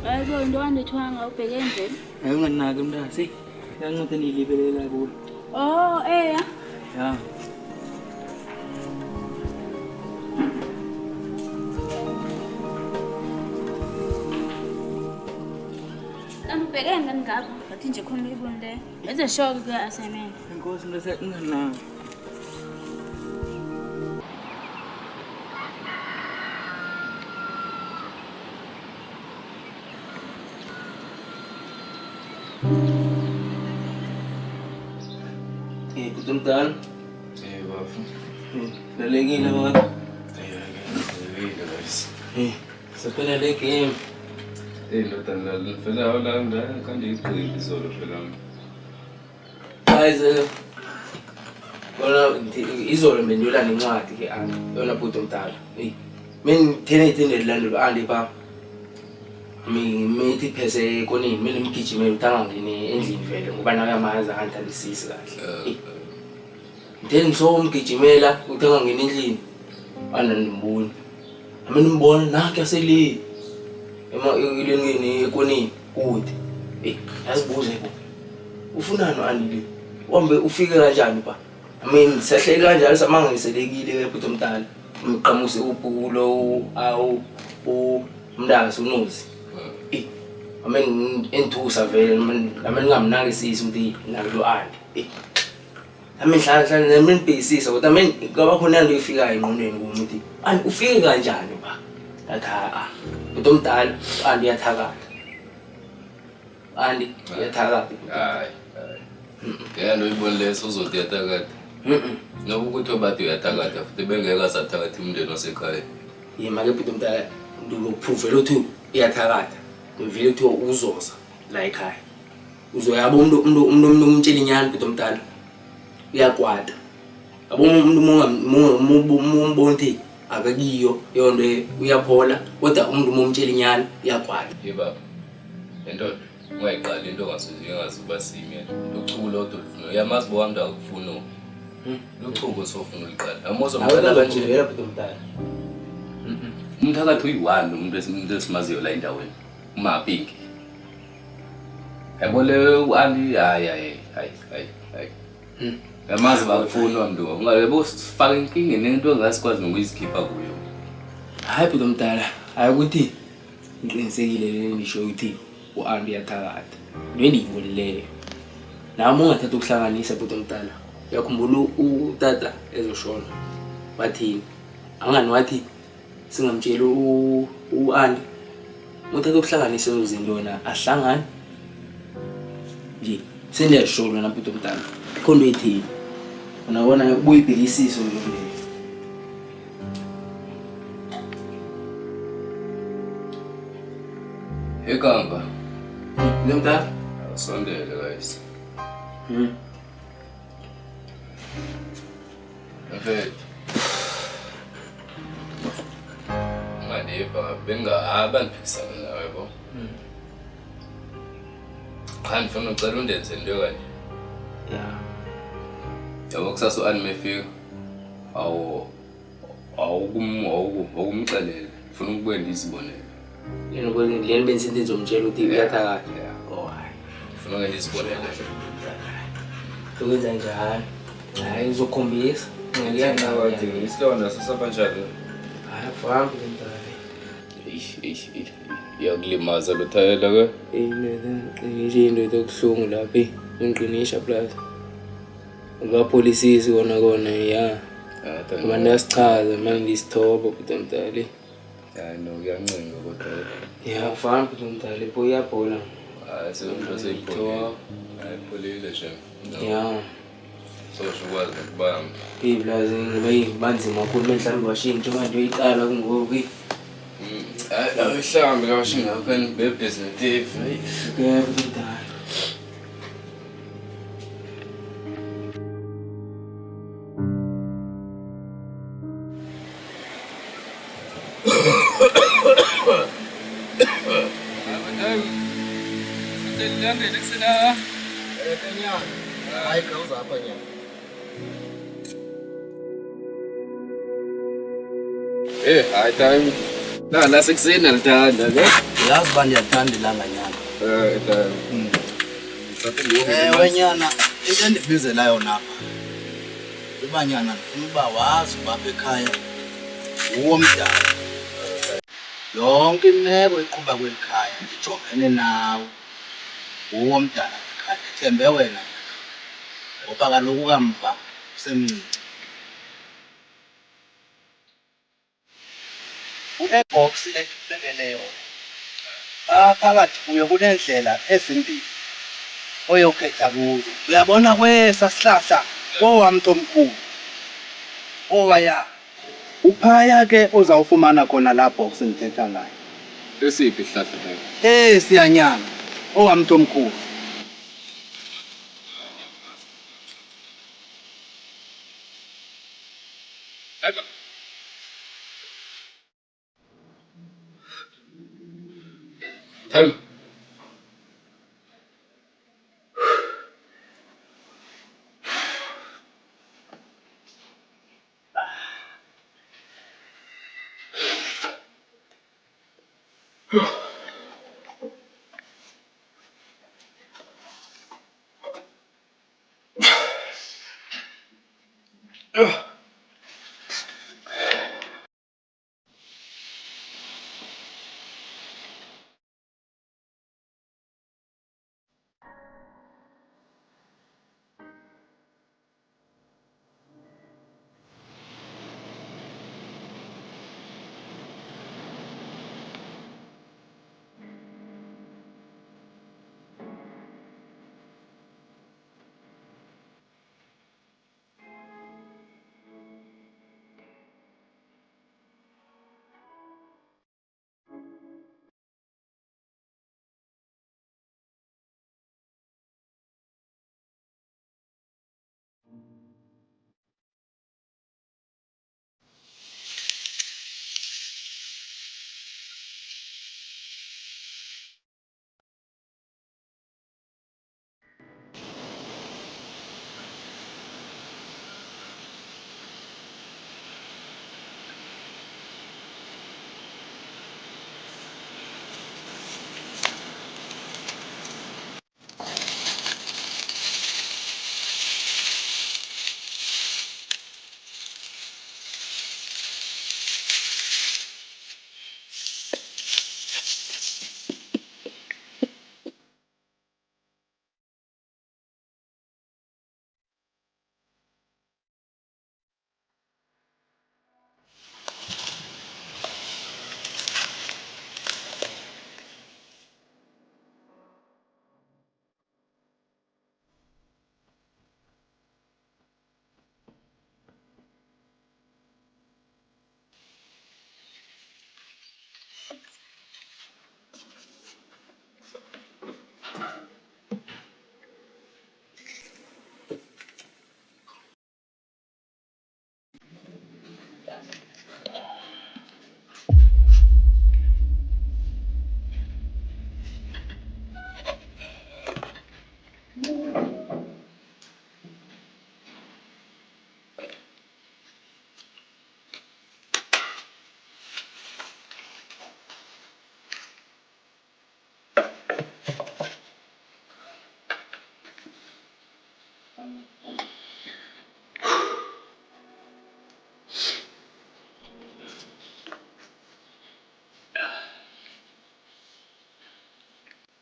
Hayibo into wandithwanga ubheke endlini. Hayi unganaki mntasi. Yancede nilibelela kuwe. Oh eya. Ya. Ubheke ngani ngapha? Ngathi nje khona uyibonile. Wenze sure ke assignment. Inkosi mntase unganaki. Mdala. Bafu. Nalekile baba. Guys. Saphela le game. Ndoda ngifela Holanda kanti iqhili izolo phela. Guys, bona izolo bendiola nencwadi ke yona bhuti omdala. Mina thina ithinde lilandelo andi ba. Mithi phese konini mina ngigijime uthanga ngene endlini vele ngoba nawe yamaza angithandisisi kahle. Then ngisomgijimela uthanga ngene endlini. Anandimboni. Mina nimbona nakhe aseli. Ilengeni konini kude. Yazibuze bo. Ufunani anile? Wambe ufike kanjani ba? Sehleke kanjalo samanga ngiselekile ke bhuti omdala. Umqhamuse uphulo awu umntaka unozi. Enthusa vele mina ngamnakisisi ukuthi nalo andi. Hlala mina bhekisisa kodwa mina ngaba khona into efikayo engqondweni kimi ukuthi ani ufike kanjani ba? Atha bhuti omdala andi yathakala. Andi yathakala. Hayi. Yena uyibonile uzothi yathakala. Nokuthi obathi uyathakala futhi bengeke asathakala umndeni wasekhaya. Yema ke bhuti omdala ngizoprove ukuthi iyathakala. Ngivile ukuthi uzoza la ekhaya. Uzoyaba umuntu umtshela inyani bhuti omdala. Uyakwata. Yabo umuntu umbonthi akakiyo yonto uyaphola kodwa umuntu umtshela inyani uyakwata. Yeba. Endoda ungayiqali into ongazuba sime. Lochulo odolfuna. Uyamazi bo wami akufuna. Lochuko sofuna uliqala. Amozo ngicela kanje vela bhuti omdala. Umthakathi uyi1 umuntu esimaziyo la endaweni. Umapinki. Yabole uandi hayi. Yamazi bakufuna mntu. Ungayebo sifaka inkinga nento engasikwazi nokuyizikhipha kuyo. Hayi bhuti omdala, hayi ukuthi ngiqinisekile nisho ukuthi uandi yathakala. Ngendiyibolileyo. Nami ungathatha ukuhlanganisa bhuti omdala. Uyakhumbula utata ezoshona. Wathini? Angani wathi singamtshela uandi. Uthatha ukuhlanganisa izinto yona ahlangane. Nje sendiyasholo na bhuti omdala. Khondo ethini? Unabona ubuyibhekisiso yona. Ekamba. Nomdala? Sondele guys. Mfethu. Ngadeva bengabaniphisana nawe bo. Khani funa ucela undenze into kanje. Yabo kusasa uanimefika. Awukumxelela. Funa ukubona izibonelo. Yena kweli bensinto zomtshela ukuthi uyathakala. Funa ngene izibonelo. Ukwenza njalo. Hayi ngizokhombisa. Ngiyanawathi isilona sasabanjalo. Hayi fambi ngempela. Yakulimaza lo thayela ke. Nje into yokuhlungu lapha ngiqinisha plus. Ngapolisisi kona ya. Abantu yasichaza manje ngisithobo bhuti omdala. Hayi no kuyancenga kodwa. Ya fambi bhuti omdala ipo iyabhola. Hayi sekunto seyiphola. Hayi pholile nje. Ya. So shukwazi ukubamba. Iblazi ngibanzima kakhulu mhlawumbe washintsha manje uyiqala kungoku. Mhlawumbe kawashinga kani bebhizinisi. Yebo bhuti omdala. Hayi time. La sekuseni alithanda ke. Yazi bani yathanda ilanga nyana. Wenyana into endibizela yona apha. Ibanyana ngifuna uba wazi ubapha ekhaya uwomdala. Yonke imeko eqhuba kwelikhaya ijongene nawe. Uwomdala kanti thembe wena. Ngoba kaloku kamva usemncinci. Unebox leyo. Phakathi kuye kunendlela ezimbili oyokhetha kuzo. Uyabona kwesa sihlahla owamntomkhulu owaya uphaya ke uzawufumana khona lapho sengithetha ngayo Esiphi isihlahla leyo? siyanyanga owamntomkhulu Time.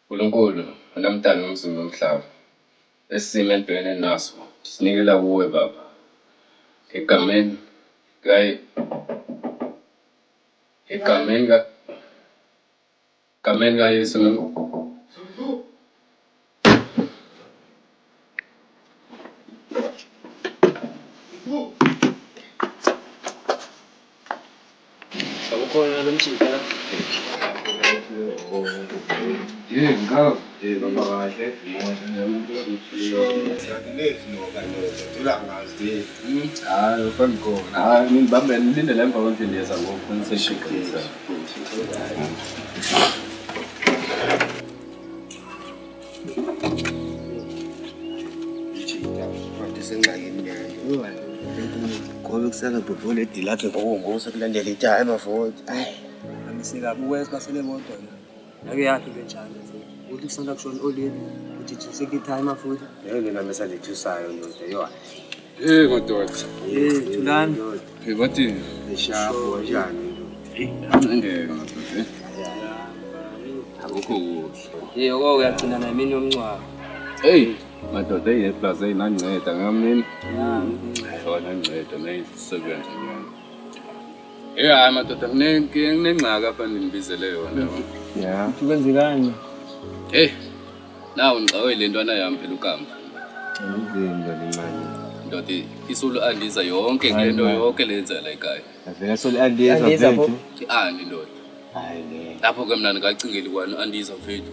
uNkulunkulu namdala umzimba omhlaba esimo entweni naso sinikela kuwe baba egameni kaYesu Awukhona lo mshini Ngikho baba kahle hayi ufana khona hayi ngibambe nilinde la emva kwendlela yeza ngokuqinisekisa ngoba kusaka bevule idilakhe ngokungokusa kulandela itaha emavoti amiseka uwes basele bodwa la ake yakhe benjani uthi kusanda kushona oleli uthi sekitha emafuthi yena mesalethusayo ndoda yona madoda thulani bathi eshapo kanjani ngeke madoda akukho kuhle oko uyagcina namini yomncwabo hey madoda eyeplaza ayinanceda ngamini ayona nceda nayisebenza nyana hayi madoda kunengxaki apha nibizele yona ya kwenzekani hey nawu ngixawe le ntwana yami phela ukamba izinto lemali ndoda isulu andiza yonke ngento yonke lenza la ekhaya. Vele solo andiza mfethu. Andi ndoda. Hayi ne. Lapho ke mina ngicingile kwani andiza mfethu.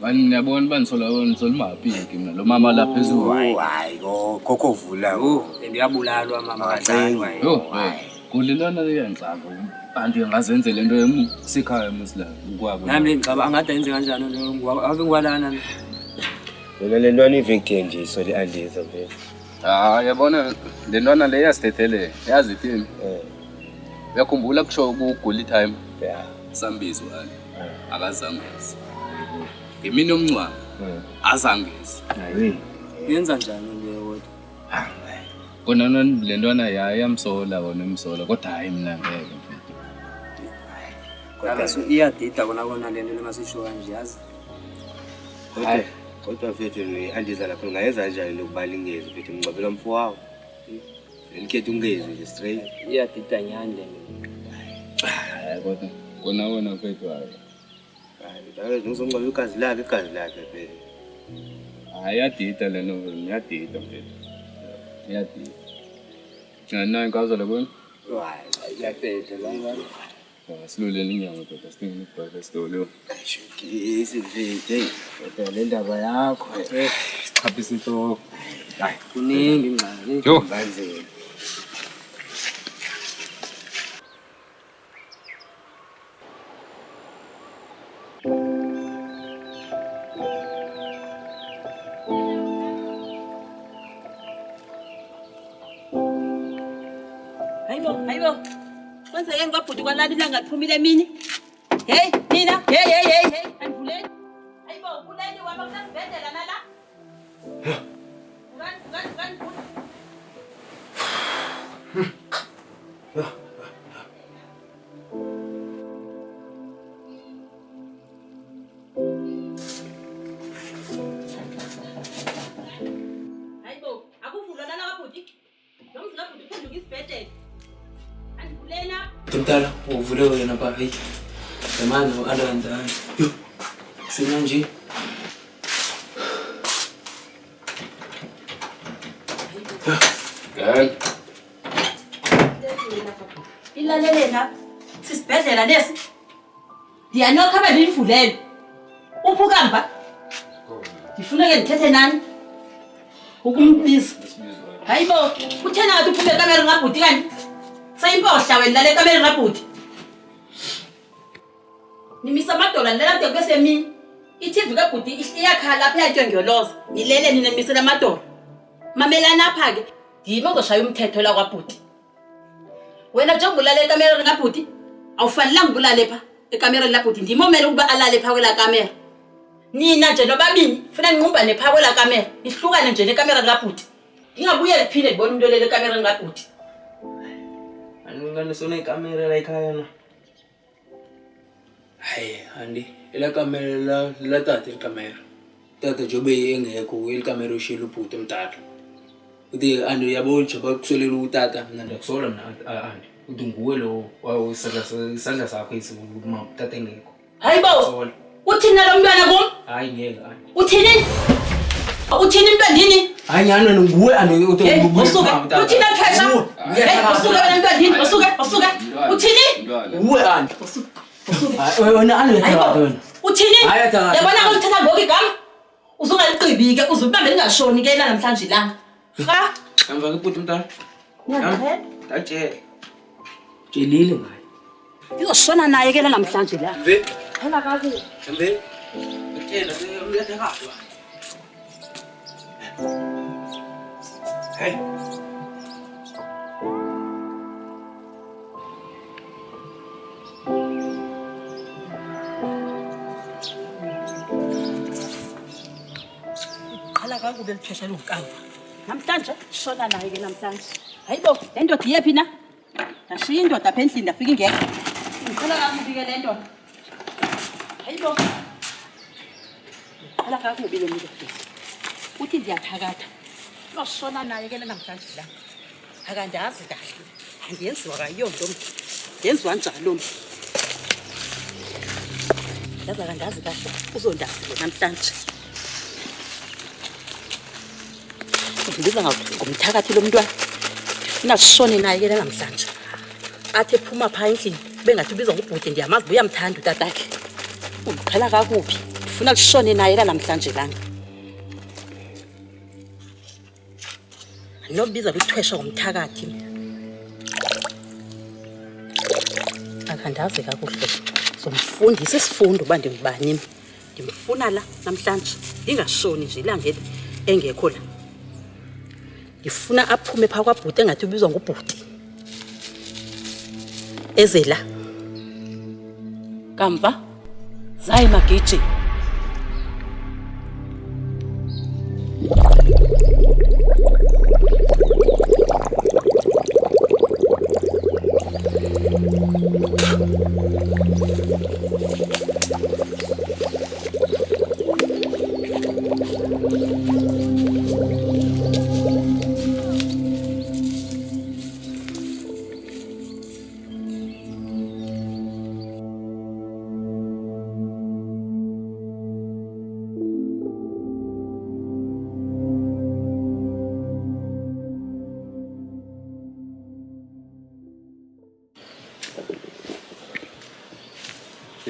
Mani niyabona banisola maphiki mina lo mama lapha phezulu. Hayi khokho vula. Ndiyabulalwa mama kancane waye. Yo, kulilona leyanhlaka. Anti ngazenzela into yemsikhaya musla ukwabo. Nami ngicabanga ngathi enze kanjani lo ave ngwalana. Vele le ntwana ivictim nje solo andiza mfethu. Yabona le ntwana le yasithethele yazi ithini? Uyakhumbula kusho ku-Gully time? Yeah. Sambizo wani. Akazangezi. Ngimini omncwa. Azangezi. Hayi. Yenza njani le wona? Kona le ntwana yamsola wona emsola kodwa hayi mina ngeke. Kodwa iyadida kona lento lemasisho kanje yazi. Hayi. Kodwa mfethu andiza lapha ngayenza kanjani lokubalingeza mfethu ngicabela mfowabo. Elikhethe ungezi nje straight. Iyadida nyani le. Hayi kodwa kona wona mfethu hayi. Hayi, ngizongcwaba igazi lakhe phela. Hayi yadida le nto yadida mfethu. Yadida. Ngana inkazo lebona? Hayi, iyaphetha kanjani. Silulele inyama kodwa sidinga ukubheka esitolo. Shukisi mfethu. Kodwa le ndaba yakho Chaphisa inhloko. Hayi, kuningi ingxaki. Yo, kanzima. Hayibo. Kwenzeke ngwabhuti kwalala ilanga liphumile emini. Hey, nina. Hey. Andivuleni. Hayibo, kuleni waba kusasibhedlela nala. Ngani. Hayibo, akuvulwa nala wabhuti. Nomzi kabhuti uphenduka isibhedlela. Andivulena. Mtala uvule wena pha hey. Zamani andayenzani. Yo. Sina nje. Gan. Ilalele la. Sisibhedlela lesi. Ndiyanokha abandivulele. Uphuka mba. Ngifuna ke ndithethe nani. Ukumbiza. Hayibo, uthena ngathi uphume ekamera ngabhuti kanti. Sayimpohla wena la ekamera ngabhuti. Nimisa amadola lela mde kube semini. I-TV kabhuti iyakhala lapha yatyongoloza. Nilele nina nimisela amadola. Mamelana apha ke. Yimi ozoshaya umthetho la kwabhuti. Wena njengoba ulala ekamera ngabhuti, awufanelanga ubulale pha ekamera labhuti. Ndimomela ukuba alale pha kwela kamera. Nina nje nobabini ufuna nqumba nepha kwela kamera. Ihlukane nje nekamera ngabhuti. Ngingabuyela kuphinde ngibone umuntu olele ekamera ngabhuti. Ngani sona ikamera la ekhaya na. Hayi, andi ela kamera la tata ikamera. Tata jobe engekho ikamera ushilo ubhuti emtata. Uthi andi uyabona nje bakusolela utata mina ndakusola mina andi. Uthi nguwe lo isandla sakho isima tata engekho. Hayibo. Uthina lo mntwana kum? Hayi ngeke andi. Uthini? Uthini mntwandini? Hayi nyana nguwe andi uthi usuke. Uthina phesha? Usuke wena mntwandini, usuke. Uthini? Nguwe andi. Wena andi wena. Uthini? Yabona ngithatha ngoku igama. Uzungaliqibike uzubambe lingashoni ke la namhlanje ilanga. Ha? Emva kebhuti mntana. Ngiyaphela. Datshela. Tjelile ngaye. Ngizosona naye ke la namhlanje la. Ve. Phela kakuhle. Embe. Tjela umlethe kahle. Hey. Qhala kakuhle liphesha lokukamba. Namhlanje shona naye ke namhlanje. Hayibo, le ndoda iyephi na? Nashiya indoda apha endlini ndafika ingekho. Ngiqhala kakubi ke le ndoda. Hayibo. Qhala kakubi le ndoda. Uthi ndiyathakatha. Losona naye ke namhlanje la. Akandazi kahle. Angenziwa kayonto. Yenziwa njalo. Yazi akandazi kahle. Uzondazi namhlanje. Ngibiza ngomthakathi lo mntwana. Ngifuna sishone naye ke namhlanje. Athi ephuma pha endlini bengathi ubizwa ngobhuti ndiyamazi uyamthanda utatakhe. Uqhala kakuphi? Ngifuna lishone naye namhlanje lana. Nobiza bithwesha ngomthakathi. Akhandaze kakuhle. Somfundisa isifundo bande ngibani. Ngimfuna la namhlanje. Ingashoni nje ilangeni engekho la. Ngifuna aphume pha kwabhuti engathi ubizwa ngobhuti. Ezela. Kamva zayi magiji.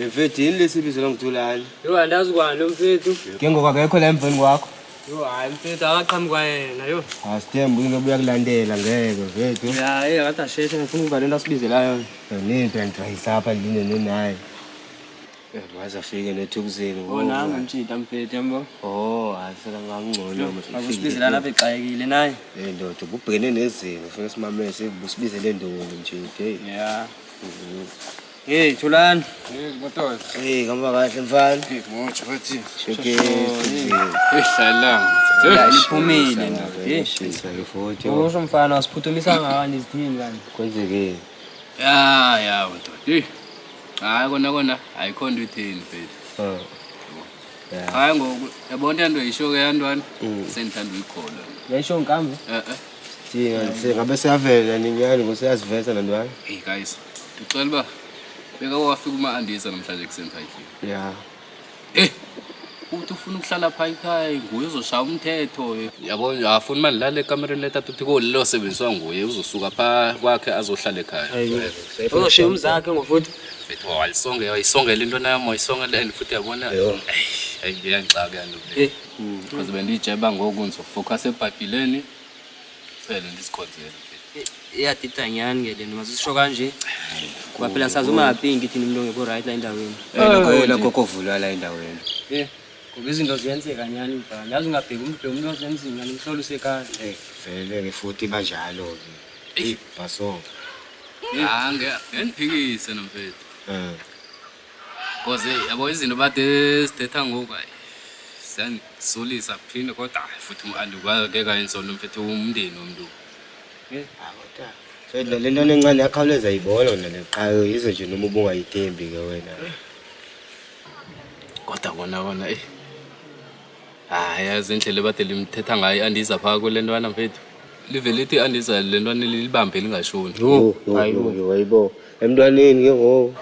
Mfethu yini lesibizo longithulani? Yo andazi kwani lo mfethu. Ke ngoba akekho la emveni kwakho. Yo hayi mfethu akaqhamuka yena yo. Asithembu uzobuya kulandela ngeke mfethu. Ya akade asheshe ngifuna ukuba lento asibizelayo. Ninto entrayisa apha ndine naye. Waza fike nethukuzeni ngoba nami ngitshita mfethu yambo. Asela ngangcono mfethu. Akusibizela lapha exayekile naye. Ndoda ububhekene nezimo ufuna simamele sibusibizele ndoni mtshite. Yeah. Hey Thulani. Motola. Kamba kahle mfana. Moja bathi. Sheke. Ehlalanga. Liphumile nje. Shisa ifoto. Usho mfana wasiphuthumisa ngani izithini kani? Kwenzeke. Ya motola. Hayi kona ayikho into ithini mfethu. Hayi ngoku yabona into yisho yantwana sendithanda uyikhola. Yayisho nkambi? Thina ngabe siyavela ninyani ngosiyaziveza nantwana. Hey guys. Ngicela ba beka wafika uma-andisa namhlanje kuseni pha ekhaya. Yeah. Uthi ufuna ukuhlala pha ekhaya nguye uzoshaya umthetho. Yabo afuna manje lala ekamereni lethathu uthi kolelo sebenziswa nguye uzosuka pha kwakhe azohlala ekhaya. Uzoshiya umzakhe ngofuthi. Mfethu wayisongela into nami wayisongela and futhi yabona hayi iyangixaka yanto le. Because bendijeba ngoku ngizofocus eBhayibhelini. Phela ndisikhonzele. Iyadida nyani ngeke masisho kanje. Kuba phela sazuma apingi thina umuntu ongekho right la endaweni. Lokho kokuvulwa la endaweni. Ngoba izinto ziyenzeka nyani mfana. Yazi ungabheka umuntu ozenzini ngani umhlolo usekhaya. Vele ke futhi banjalo ke. Baso. Ngiphikise nomfethu. Because yabo izinto bade sithetha ngoku hayi. Siyangisolisa kuphinde kodwa futhi andikwake kayensolo mfethu umndeni womuntu. Fedla lento encane yakhawuleza yibona wona leqhayo yizo nje noma ubungayithembi ke wena. Kodwa kona hayi azindlela bade limthetha ngayo andisa phaka kulentwana mfethu. Livelithi andisa lentwana lilibambe lingashoni. Hayibo. Emntwaneni ke ngo.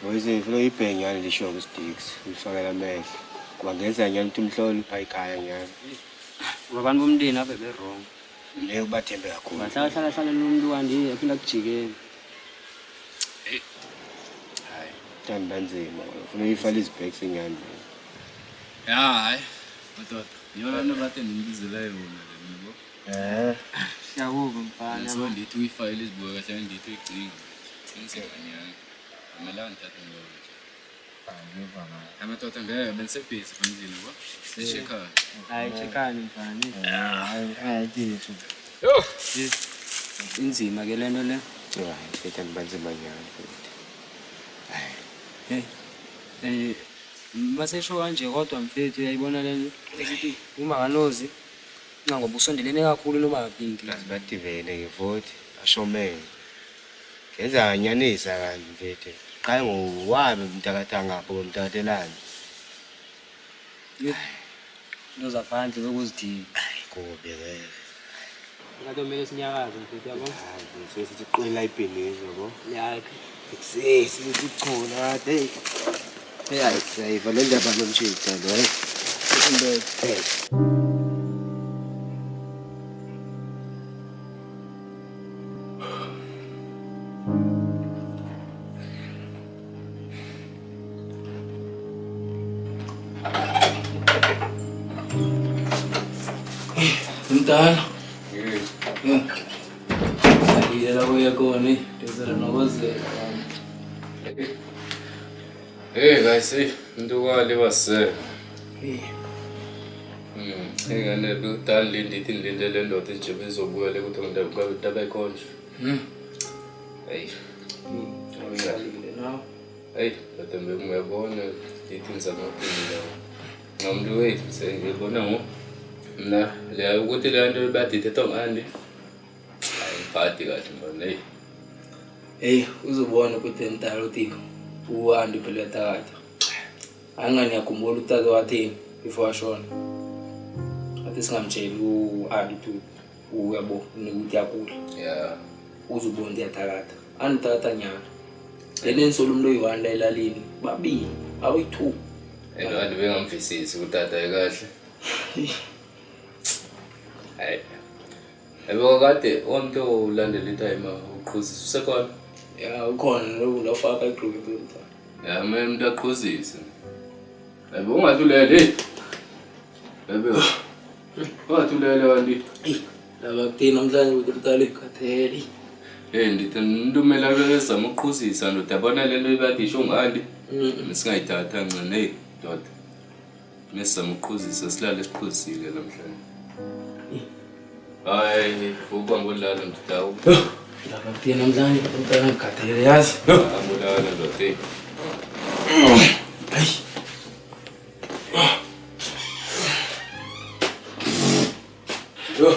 Boys ngifuna ibhenyane lisho ku sticks. Ngifakela amehlo. Bangenza nyani ukuthi umhlolo pha ekhaya nyani. Abantu bomndeni abe wrong. Leyo bathembe kakhulu. Bahlala nomuntu kanje aphinda kujikela. Hayi, thanda banzima. Ufuna uyifala izibhekes enyani. Hayi. Madoda, yona bathe ningibizela yona yebo. Siyakuba mfana. So ndithi uyifayile izibuko kahle ndithi uyigcina. Senzeka nyani. Amelanga thathe ngoba. Amadoda ngeke bensebhizi bandlini yabo. Sishekha. Hayi chekhani mfana. Hayi thiso. Yo, inzima ke lento le. Hayi, fethu banzima nyani futhi. Hayi. Masesho kanje kodwa mfethu uyayibona lento ukuthi uma kanozi ngoba usondelene kakhulu noma ngaphinki. Bathi vele ke futhi ashomele. Ngenza nyanisa kanti mfethu. Qhayi ngowabe umntakatha ngapho komntatelani. Into zaphandle zokuzidinga. Hayi kubi ke. Ngathi kumele sinyakaze mfethu yabo. Hayi sithi qwela ibhizinisi yabo. Yakhe. Kusisi sichona kade. Hayi sayiva le ndaba nomshito lo. mntana. Salile la kuya kona ndizela nokozela. Hey guys, into kwale wase. Ngane budali ndithi ndilindele ndoda nje bezobuya le kuthi ngidaba ikhonje. Hey. Salile nawe. Hey, kodwa ngiyabona ndithi ngizamaphila. Ngamuntu wethu sengibona ngo mna le ukuthi le nto badithe tongani. Ayiphathi kahle manje. Hey, uzobona ukuthi entala uThixo. Uhambe phela takade. Angani yakhumbula utata wathini before ashona. Athi singamtsheli uhambe tu uyabo nokuthi yakudla. Yeah. Uzobona ndiyathakatha. Anithatha nyana. Lenensolo umuntu oyiwanda elalini babili awu2. Ende bengamvisisi utata ekahle. Hayi. Ebo kade umuntu ulandela itime uqhuzisa usekhona. Ya ukhona lo faka igroup impela. Ya umuntu aqhuzisa. Ebo ungathulele. Ebo. Ungathulele kanti. Laba kuthina namhlanje ukuthi mtala ikhatheli. Ndithi ndumela bezama uqhuzisa ndodabona lento ibadisho ngandi. Singayithatha ncane doda. Mesizama uqhuzisa silale siqhuzisile namhlanje. Hayi, vuka ngolala mdawu. Laba kuthina namhlanje mtala ikhatheli yazi. Amulala ndoda. Hayi. Yo.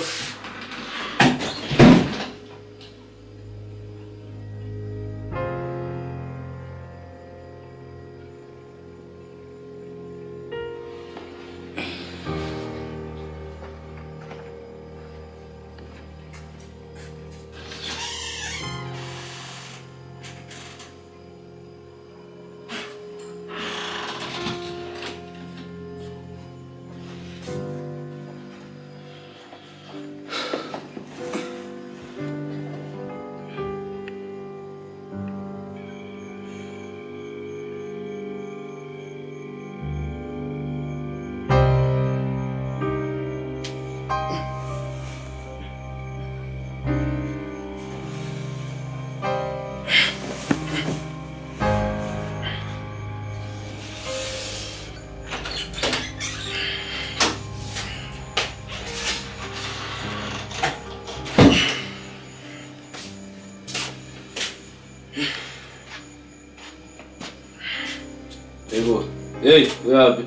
Ebo. Hey, uyapi?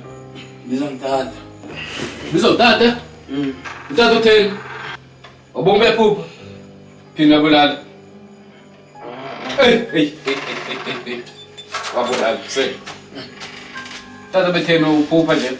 Ngizongithatha. Ngizothatha? Uthatha utheni? Ubombe phupha. Phina bulala. Hey. Wabulala se. Tata bethena uphupha nje.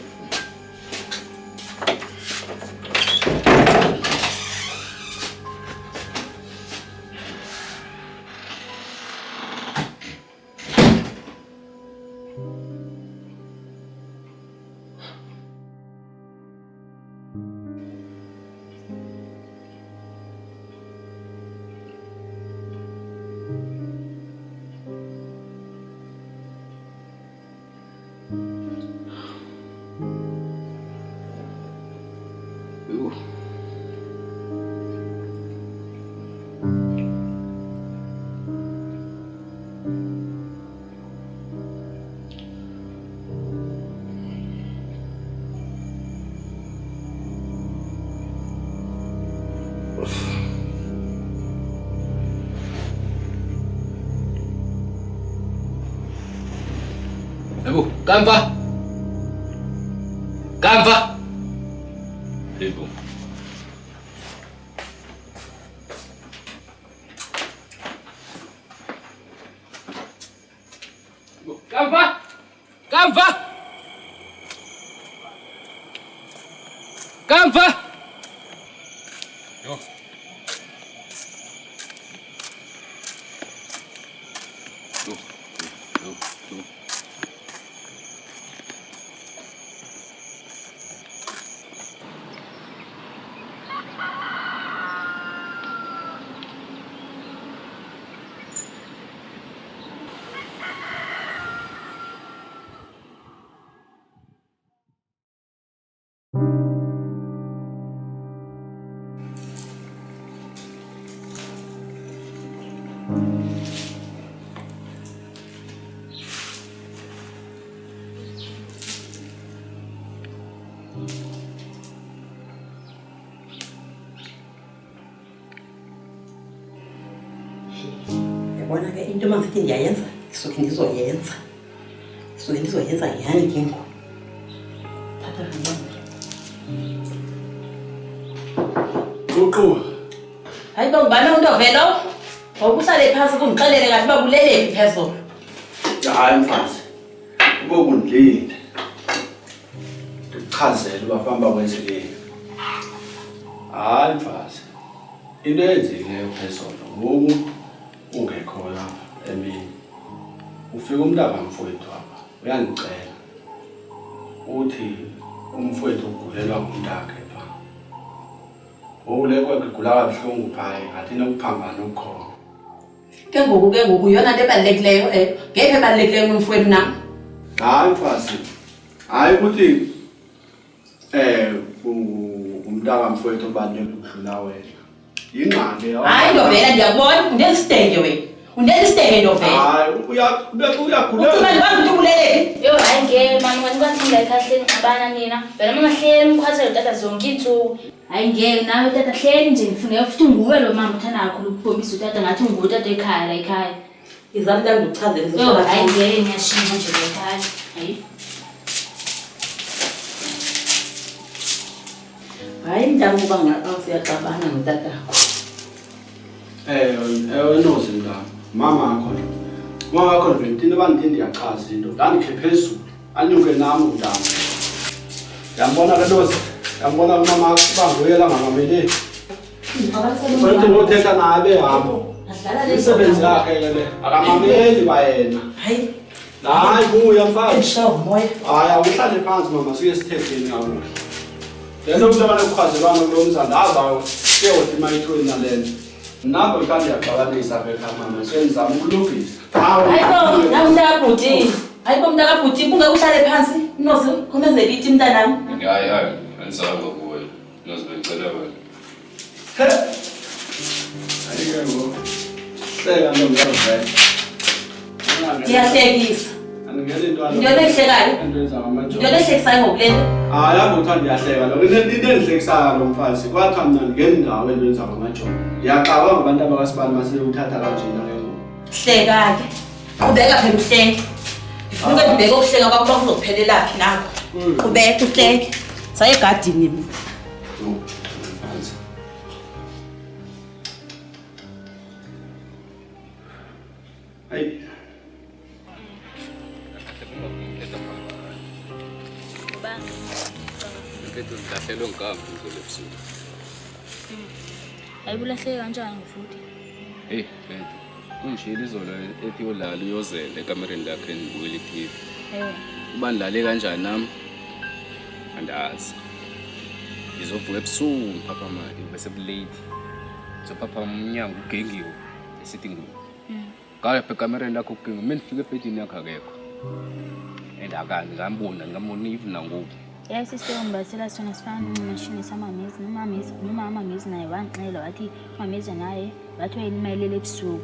Ebo, kamva. Ebo. Kamva. Yo. Uyabona ke into mangithi ndiyayenza ngisuke ndizoyenza. Ngisuke ndizoyenza yani ke ngoku. Thatha kanjani? Uqhuba. Hayi bangibani umuntu ovelo? Ngokuhlale phansi kungixelele kahle uba kulelephi phezulu. Hayi mfazi. Ube kundlile. Ndichazele uba famba kwenzekile. Hayi mfazi. Into eyenzekileyo phezulu ngoku ungekho lapha emini. Ufika umntaka mfowethu apha. Uyangicela. Uthi umfowethu ugulelwa ngumntaka pha. Owulekwa kugula kabuhlungu phaya ngathi nokuphambana okukhona. Ke ngoku yona into ebalulekileyo ngeke ebalulekileyo nomfowethu nam. Hayi mfazi. Hayi ukuthi umntaka mfowethu obalulekile ukudlula wena. Yingqande yawo. Hayi ndovela ndiyakubona undelisitenge wena. Undelisitenge ndovela. Hayi uyagulela. Uthi manje ulelepi? Yo hayi ngeke mani kwathi ngayikhahleni ngibana nina. Vele mama hleli mkhwazelo tata zonke insuku. Hayi ngeke nawe tata hleli nje ngifuna futhi nguwe lo mama uthanda kakhulu ukukhombisa utata ngathi nguwe utata ekhaya la ekhaya. Izami la ngikuchazele Yo hayi ngeke ngiyashinga nje la ekhaya. Hayi. Hayi mntana uba ngiyacabana notatakho. Nozi mntana. Mama akho Valentine bandithi ndiyachaza into. Ndandikhe phezulu. Anyuke nami mntana. Yambona ke Nozi. Yambona umama uba nguye la ngamameli. Mfowethu ngothetha naye behamba. Umsebenzi yakhe le akamameli bayena. Hayi. Hayi buya mfana. Eshawa moya. Hayi awuhlale phansi mama sike sithetheni kakuhle. Lento umntwana ukukhazelwana kulo mzandaza seyothi mayithweni nalento. Nabo kanti yaqabanisa phela mama senzama ukulungisa. Hayibo namntakabhuti. Hayibo mntakabhuti kunge uhlale phansi Nozi khomenzela ithi mntanami. Hayi angisanga kuwe. Ngizobecela wena. He. Ayike hleka nomntwana. Ndiyahlekisa. Angingena intwana. Into lehlekayo. Enza ngamajodo. Into lehlekisayo ngokulento. Hayi yakuthi ndiyahleka lo. Into endihlekisayo lo mfazi. Kwathiwa mina ngene ndawo enza ngamajodo. Ngiyaqaba ngabantu abakasibani mase uthatha kanjena ke ngoku. Hleka ke. Ubeka phela uhleke. Ngifuna ukubeka ukuhleka kwakho kuzophelela phi nakho. Ubeka uhleke. Saye egadini mina. Mfazi. Hayi. Mfethu ngilahlelwe ngigama ngizolebusuku. Ayibulahleke kanjani futhi? Hey mfethu. Unjiyile izolo ethi yolala uyozela ekamereni lakhe ngibukele iTV. Uba ndilale kanjani nami? Andazi. Ngizovuka ebusuku papa mali bese bulate. Papa umnyango ugengiwe esithi ngoku. Ngaya ekamereni lakho ugengiwe mina ngifike ebhedini yakhe akekho. Endakani ngambona even nangoku. Yeah, sister ngibasela sona sifana nomashini samamezi noma amamezi naye wangixela wathi umamezi naye wathi wayelimele ebusuku.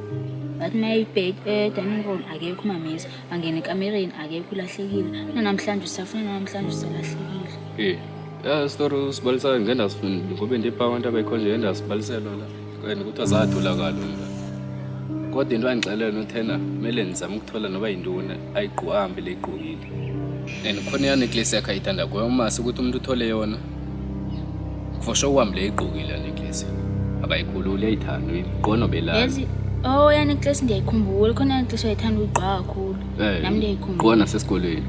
Wathi mayibheke dining room akekho umamezi angena ekamereni akekho ulahlekile. Namhlanje usalahlekile. Yeah, story usibalisana ngenda sifuna ngoba ndipha abantu abayikhonje yenda sibaliselwa la. Kanti ukuthi azatholakala la. Kodwa into angixelela nothena kumele nizame ukuthola noba yinduna ayiqhuhambe leyiqhukile. And khona ya necklace yakhe ayithanda kuwe uma sikuthi umuntu uthole yona. Kufosho uhambe leyiqhukile la necklace. Akayikhulule ayithanda uyiqono belala. Yazi ya necklace ndiyayikhumbula khona ya necklace ayithanda uyiqhwa kakhulu. Nami ndiyayikhumbula. Qona sesikolweni.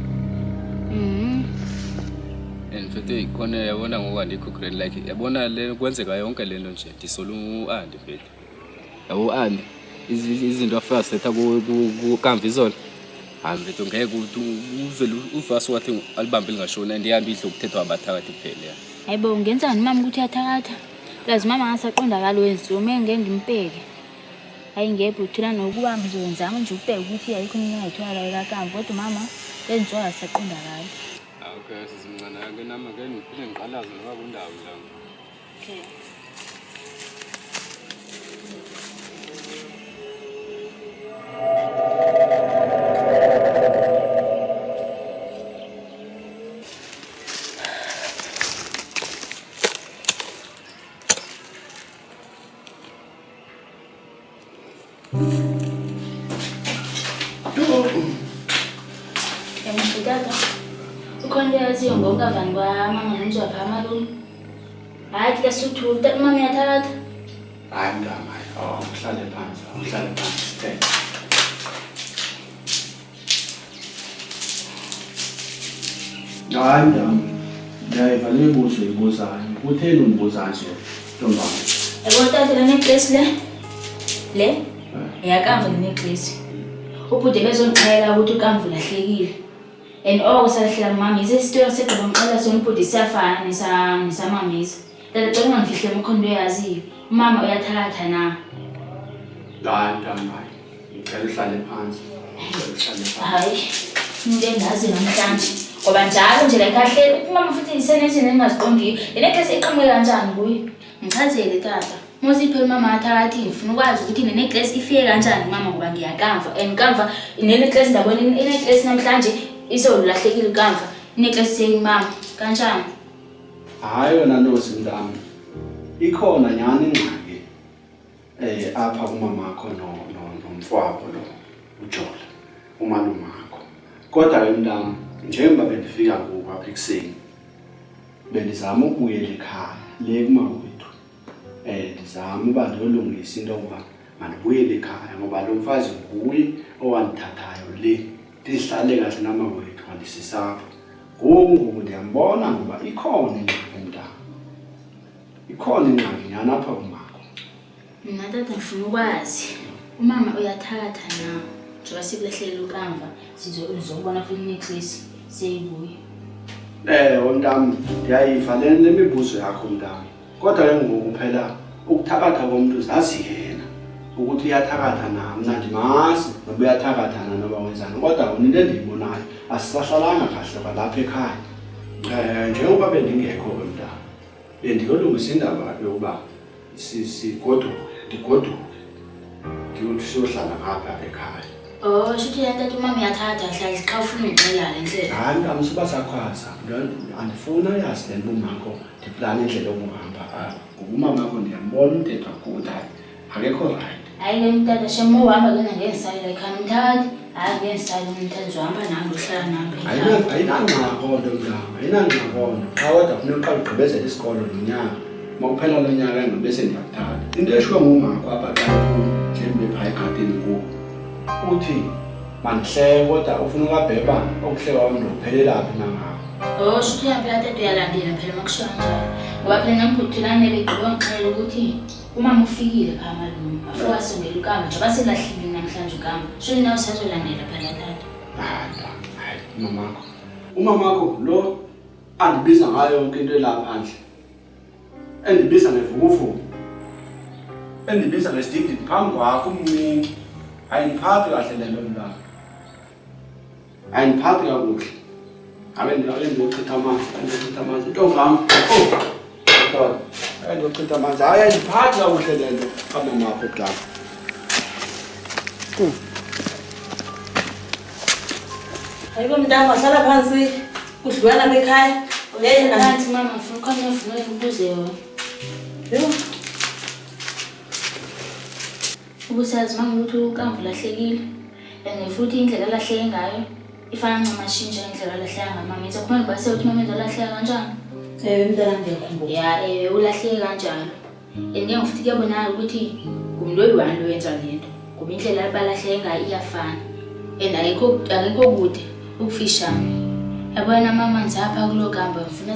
And mfethu khona yabona ngoku andikho green like yabona le kwenzeka yonke lento nje disolu uAndi mfethu. Yabo Andi izinto afika setha ku Kamvizolo. Hayi mfethu ngeke uvele uvasi wathi alibambe lingashona andiyambi idlo kuthethwa abathakathi kuphela. Hayibo ngenzani mama ukuthi uyathakatha? Plaza mama ngasaqondakala wenziwe ngeke ngimpeke. Hayi ngebhuthula nokuba ngizozama nje ukubheka ukuthi ayikho into engayithola la eKamva kodwa mama lenziwa asaqondakala. Okay sizimncane ke nama ke ngiphile ngiqalaza ngoba kundawo la. Okay. Tata, ukhona into yaziyo ngokungavani kwamama nomzwa phaa malume. Hayi ke suthu, tata mama uyathatha. Hayi mntana, uhlale phansi sithethe. Hayi mntana, ndiyayiva le mibuzo uyibuzayo. Kutheni undibuza nje, ntombam? Yabo tata le necklace le. Le? Yakamva le necklace. Ubhuti bezonixhayela ukuthi ukamva ulahlekile. And salahlela mama yize isitolo segqiba ngixela sona ubhuti siyafana nesamamisa. Tata xa ungangifihle umkhondo yaziyo. Umama uyathakatha na. Hayi mntana, ngicela uhlale phansi. Hayi, into endazi namhlanje. Ngoba njalo nje la kahle umama futhi isenethi engaziqondiyo. Le necklace iqhamuke kanjani kuye? Ngichazele tata. Mosiphe mama athakathi ngifuna ukwazi ukuthi le necklace ifike kanjani mama ngoba ngiyakamva. And kamva le necklace ndabona le necklace namhlanje isolahlekile kamva. Necklace seyimama kanjani? Hayi yona nosi mntana. Ikhona nyani ingxaki apha kumamakho nomfowabo lo uJola umalume wakho. Kodwa ke mntana, njengoba bendifika kuko apha ekuseni bendizama ukubuyela ekhaya le kumawethu. Ndizama uba ndiyolungisa into yokuba mandibuyele ekhaya ngoba lo mfazi nguye owandithathayo le ndihlale kahle namawethu wandisisapha. Ngoku ndiyambona ngoba ikhona ingxaki mntana. Ikhona ingxaki nyani apha kumakho. Mina tata ngifuna ukwazi umama uyathakatha na njengoba sikulahlelela ukamva sizobona futhi necklace seyibuye. Mntana, ndiyayiva le mibuzo yakho mntana. Kodwa ke ngoku phela ukuthakatha komuntu zazi yena ukuthi uyathakatha na. Mna ndimazi noba uyathakatha na noba wenzani. Kodwa into endiyibonayo asisahlalanga kahle kwalapha ekhaya. Njengoba bendingekho ke mntana, bendiyolungisa indaba yokuba ndigoduke siyohlala ngapha ekhaya. Shuthi tata umama uyathakatha hlala xa ufuna ungixelela le ndlela. Hayi mntana, sibasakhwaza. Andifuna yazi le ntombakho ndiplane indlela yokuhamba. Umama wakho ndiyambona umthetho akuthi akekho right. Hayi ke mtata shemo uhamba kena ngesayile ekhaya umthatha. Hayi ngesayile umthatha uzohamba nami uhlala nami ekhaya. Ayinangxako nto mntana, ayinangxako nto. Xa kodwa kufuneka uqale ugqibezele isikolo lo nyaka. Uma kuphela lo nyaka bese ndiyakuthatha. Into eshiwo ngumakho apha xa njengoba ephaa egadini ngoku uthi mandihleke kodwa ufuna ukabheba okuhleka kwami ndokuphelela phi nangako. Shuthi yaphela tata uyalandela phela makushiwo kanjalo. Ngoba phela nambhutilane begqiba ngixelela ukuthi umama ufikile phaa malume. Afike asondela ukamva njengoba selahlekile namhlanje ukamva. Shuthi nawe usazolandela phela tata. Hayi umamakho lo andibiza ngayo yonke into elapha phandle. Endibiza ngevukuvuku. Endibiza ngesididi phambi kwakho umncinci. Ayindiphathi kahle le nto mntana. Ayindiphathi kakuhle. Abe ndiyochitha amanzi. Intombam. Ndiyochitha amanzi. Hayi ayindiphathi kakuhle le nto kamamakho mntana. Hayibo mntana, wahlala phansi kudliwana apha ekhaya. Phansi mama ngifuna ukhona ufuna ukubuze yona. Yho. Ubusazi mama ukuthi ukamva ulahlekile. And futhi indlela alahleke ngayo ifana ncamashintsha indlela alahleka ngayo mama. Yithi kumele base uthi mama ezolahleka kanjani? Mntana ngiyakhumbula. Ya ulahleke kanjalo. And futhi kuyabonakala ukuthi umuntu oyi-1 lo wenza lento. Ngoba indlela abalahleke ngayo iyafana. And akekho kude ukufishana. Yabona mama ngizapha kulo kamva ngifuna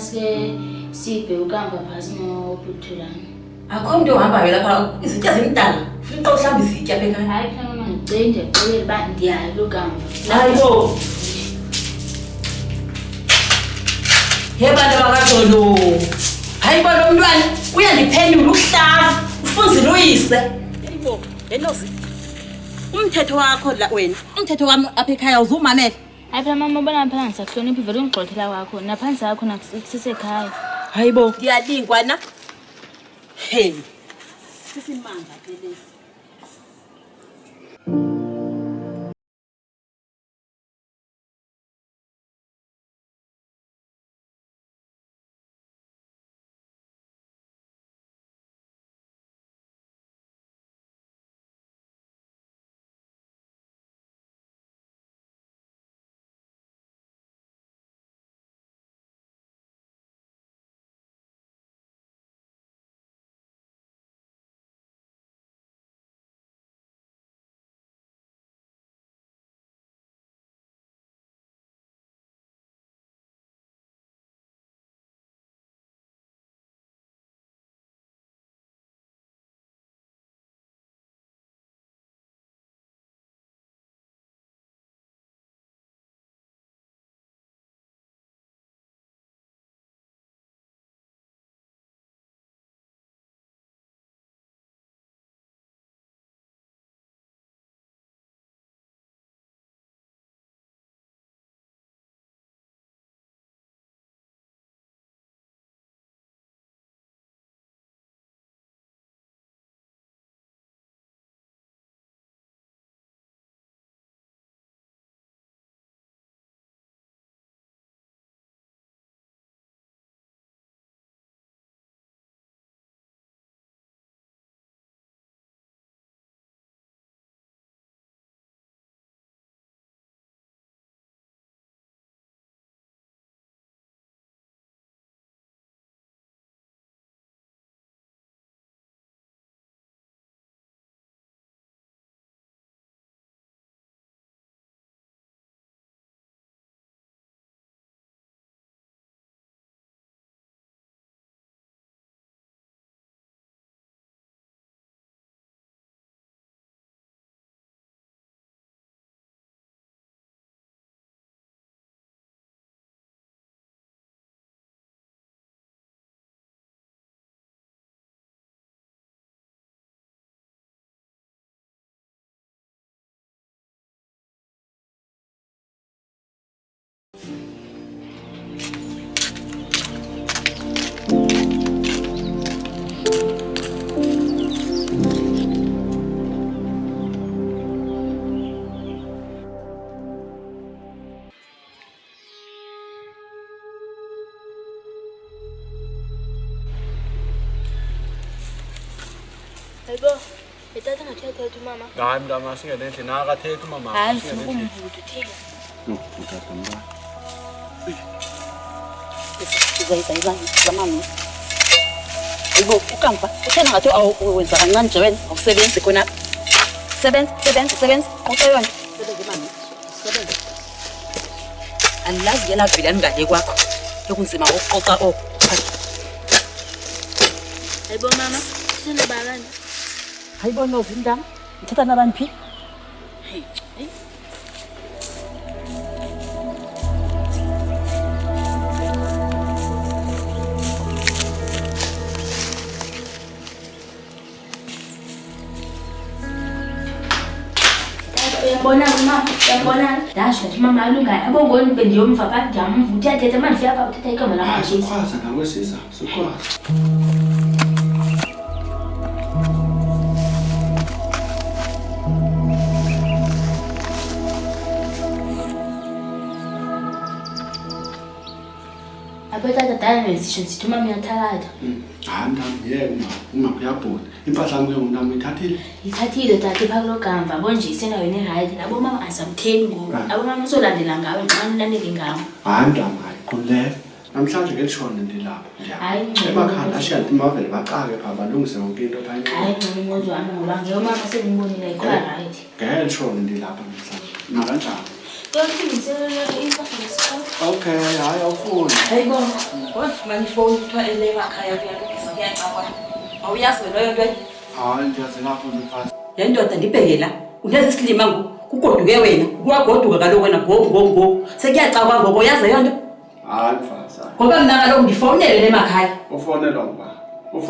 sibhe ukamba phasi nobuthulane. Akho umuntu ohambayo lapha izitya zimdala. Ufuna uqala uhlamba izitya apha ekhaya. Hayi phela mama ngicela ndixolele uba ndiyayo kulo kamva. Hayibo. Bantu bakaZolo. Hayibo lo mntwana uyandiphendula ukuhlaza. Ufunzile uyise. Hayibo, lenozi. Umthetho wakho la wena. Umthetho wami apha ekhaya uzumamela. Hayi phela mama ubona phela ngisakuhlonipha vele ungigxothela kwakho naphansi yakho nakusisekhaya. Hayibo, ngiyalingwa na. Sisimanga phela lesi. Hayibo, ethatha ngathetha umama. Hayi mntama singelenhle nakathethe umama. Hayi ngifuna ukumvuka uthini. Uthatha mntwana. Zamami. Hayibo, ukamva. Uthena ngathi awenza kancane nje wena, awusebenzi khona. Sebenza. Uqeyona. Sebenza mami. Sebenza. Andilazi yena vele ngale kwakho. Yokunzima ukuqoqa oku. Hayibo mama, sithanda balani. Hayibo nozinda. Ngithatha nabani phi? Hey. Uyambona mama, uyambona. Dashothi mama alunga abongoni bendiyomva pha ndiyamva uthethe manje uyapha uthetha igama lama. Sikhwaza nawe sisa, sikhwaza. Abetata dala nesisho sithi mama uyathakatha. Hayi mntana yeke uma kuyabhoda. Impahla yami ngumntana ithathile. Ithathile tata phaklo kamva bonje isendaweni erayithi nabo mama asamtheni ngoku. Abo mama uzolandela ngawe xa nilandele ngawo. Hayi mntana hayi khululeka. Namhlanje ngelishona ndilapha. Hayi emakhanda ashiya imaveli baqake pha balungise yonke into phayini. hayi ngimuzwa wami ngoba ngiyomama sengibonile ikhona right. Ngelishona ndilapha namhlanje. Nakanjani? Yonke ngiselela impahla yesikole. Okay, hayi awufuni. Hayibo, kodwa manje phone kuthiwa elekhaya kuyalungisa kuyacakwa. Awuyazi wena leyo nto? Hayi ndiyazi lapho mfana. Le ndoda ndibhekela. Uneze isilima kugoduke wena. Kuyagoduka kaloku wena go. Sekuyacakwa ngoko uyazi leyo nto? Hayi mfana. Ngoba mina kaloku ndifonele emakhaya. Ufonela ngba.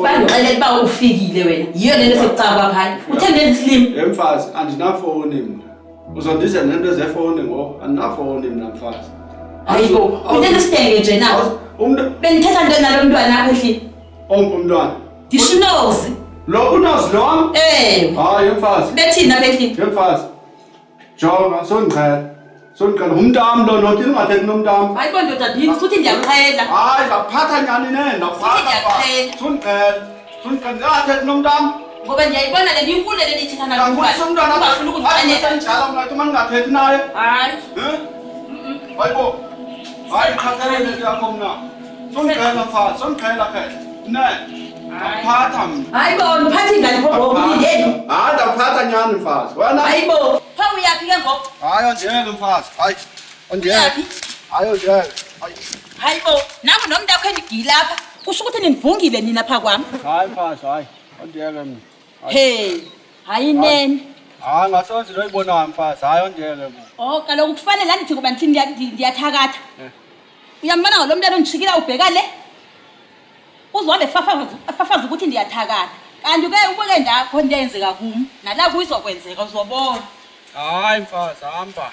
Bandixelela uba ufikile wena. Yiyo le nto sekucakwa phaya. Uthenge isilima. Mfazi andinafoni mina. Uzondize nento ezefoni ngo andinafoni mina mfazi. Hayibo, uthenge isitenge nje na. Benithetha nto nalo mntwana apha endlini. Ompo umntwana. Dishinozi. Lo unozi lo? Hayi mfazi. Bethina bethini? Mfazi. Jonga sondiqhela umntami lo nothi ungathethi nomntami. Hayibo ndoda yini futhi ndiyaqhela. Hayi ngaphatha nyani nenda ufaka. Sondiqhela ngathethi nomntami. Ngoba ndiyayibona le inkulu le ndithetha nayo. Ngakufisa umntwana ungafuna ukuqhanyela njalo mna uma ningathethi naye. Hayi. Hayibo. Hayi khathalele yakho mna. Sondiqhela mfazi, sondiqhela phela. Ne. Ngaphatha mna. Hayibo mphathi ngani ngoku yini? Hayi ngaphatha nyani mfazi. Wena hayibo. Pha uyaphi ke ngoku? Hayi ondiyeke mfazi. Hayi. Ondiyeke. Hayi ondiyeke. Hayi. Hayibo, nami nomntakho endigila lapha. Kusho ukuthi nindibhungile nina pha kwami. Hayi mfazi, hayi. Ondiyeke mina. Hey, hayi nene. Hayi ngasoze loyibona mfazi, hayi ondiyeke mina. Oh, kaloku kufanele la ndithi kuba ndiyathakatha. Uyambona ngalo mntana ondishikila ubheka le? Uzwale fafaza ukuthi ndiyathakatha. Kanti ke ubuke ndakho ndiyenzeka kimi. Nala kuyizokwenzeka uzobona. Hayi mfazi, hamba.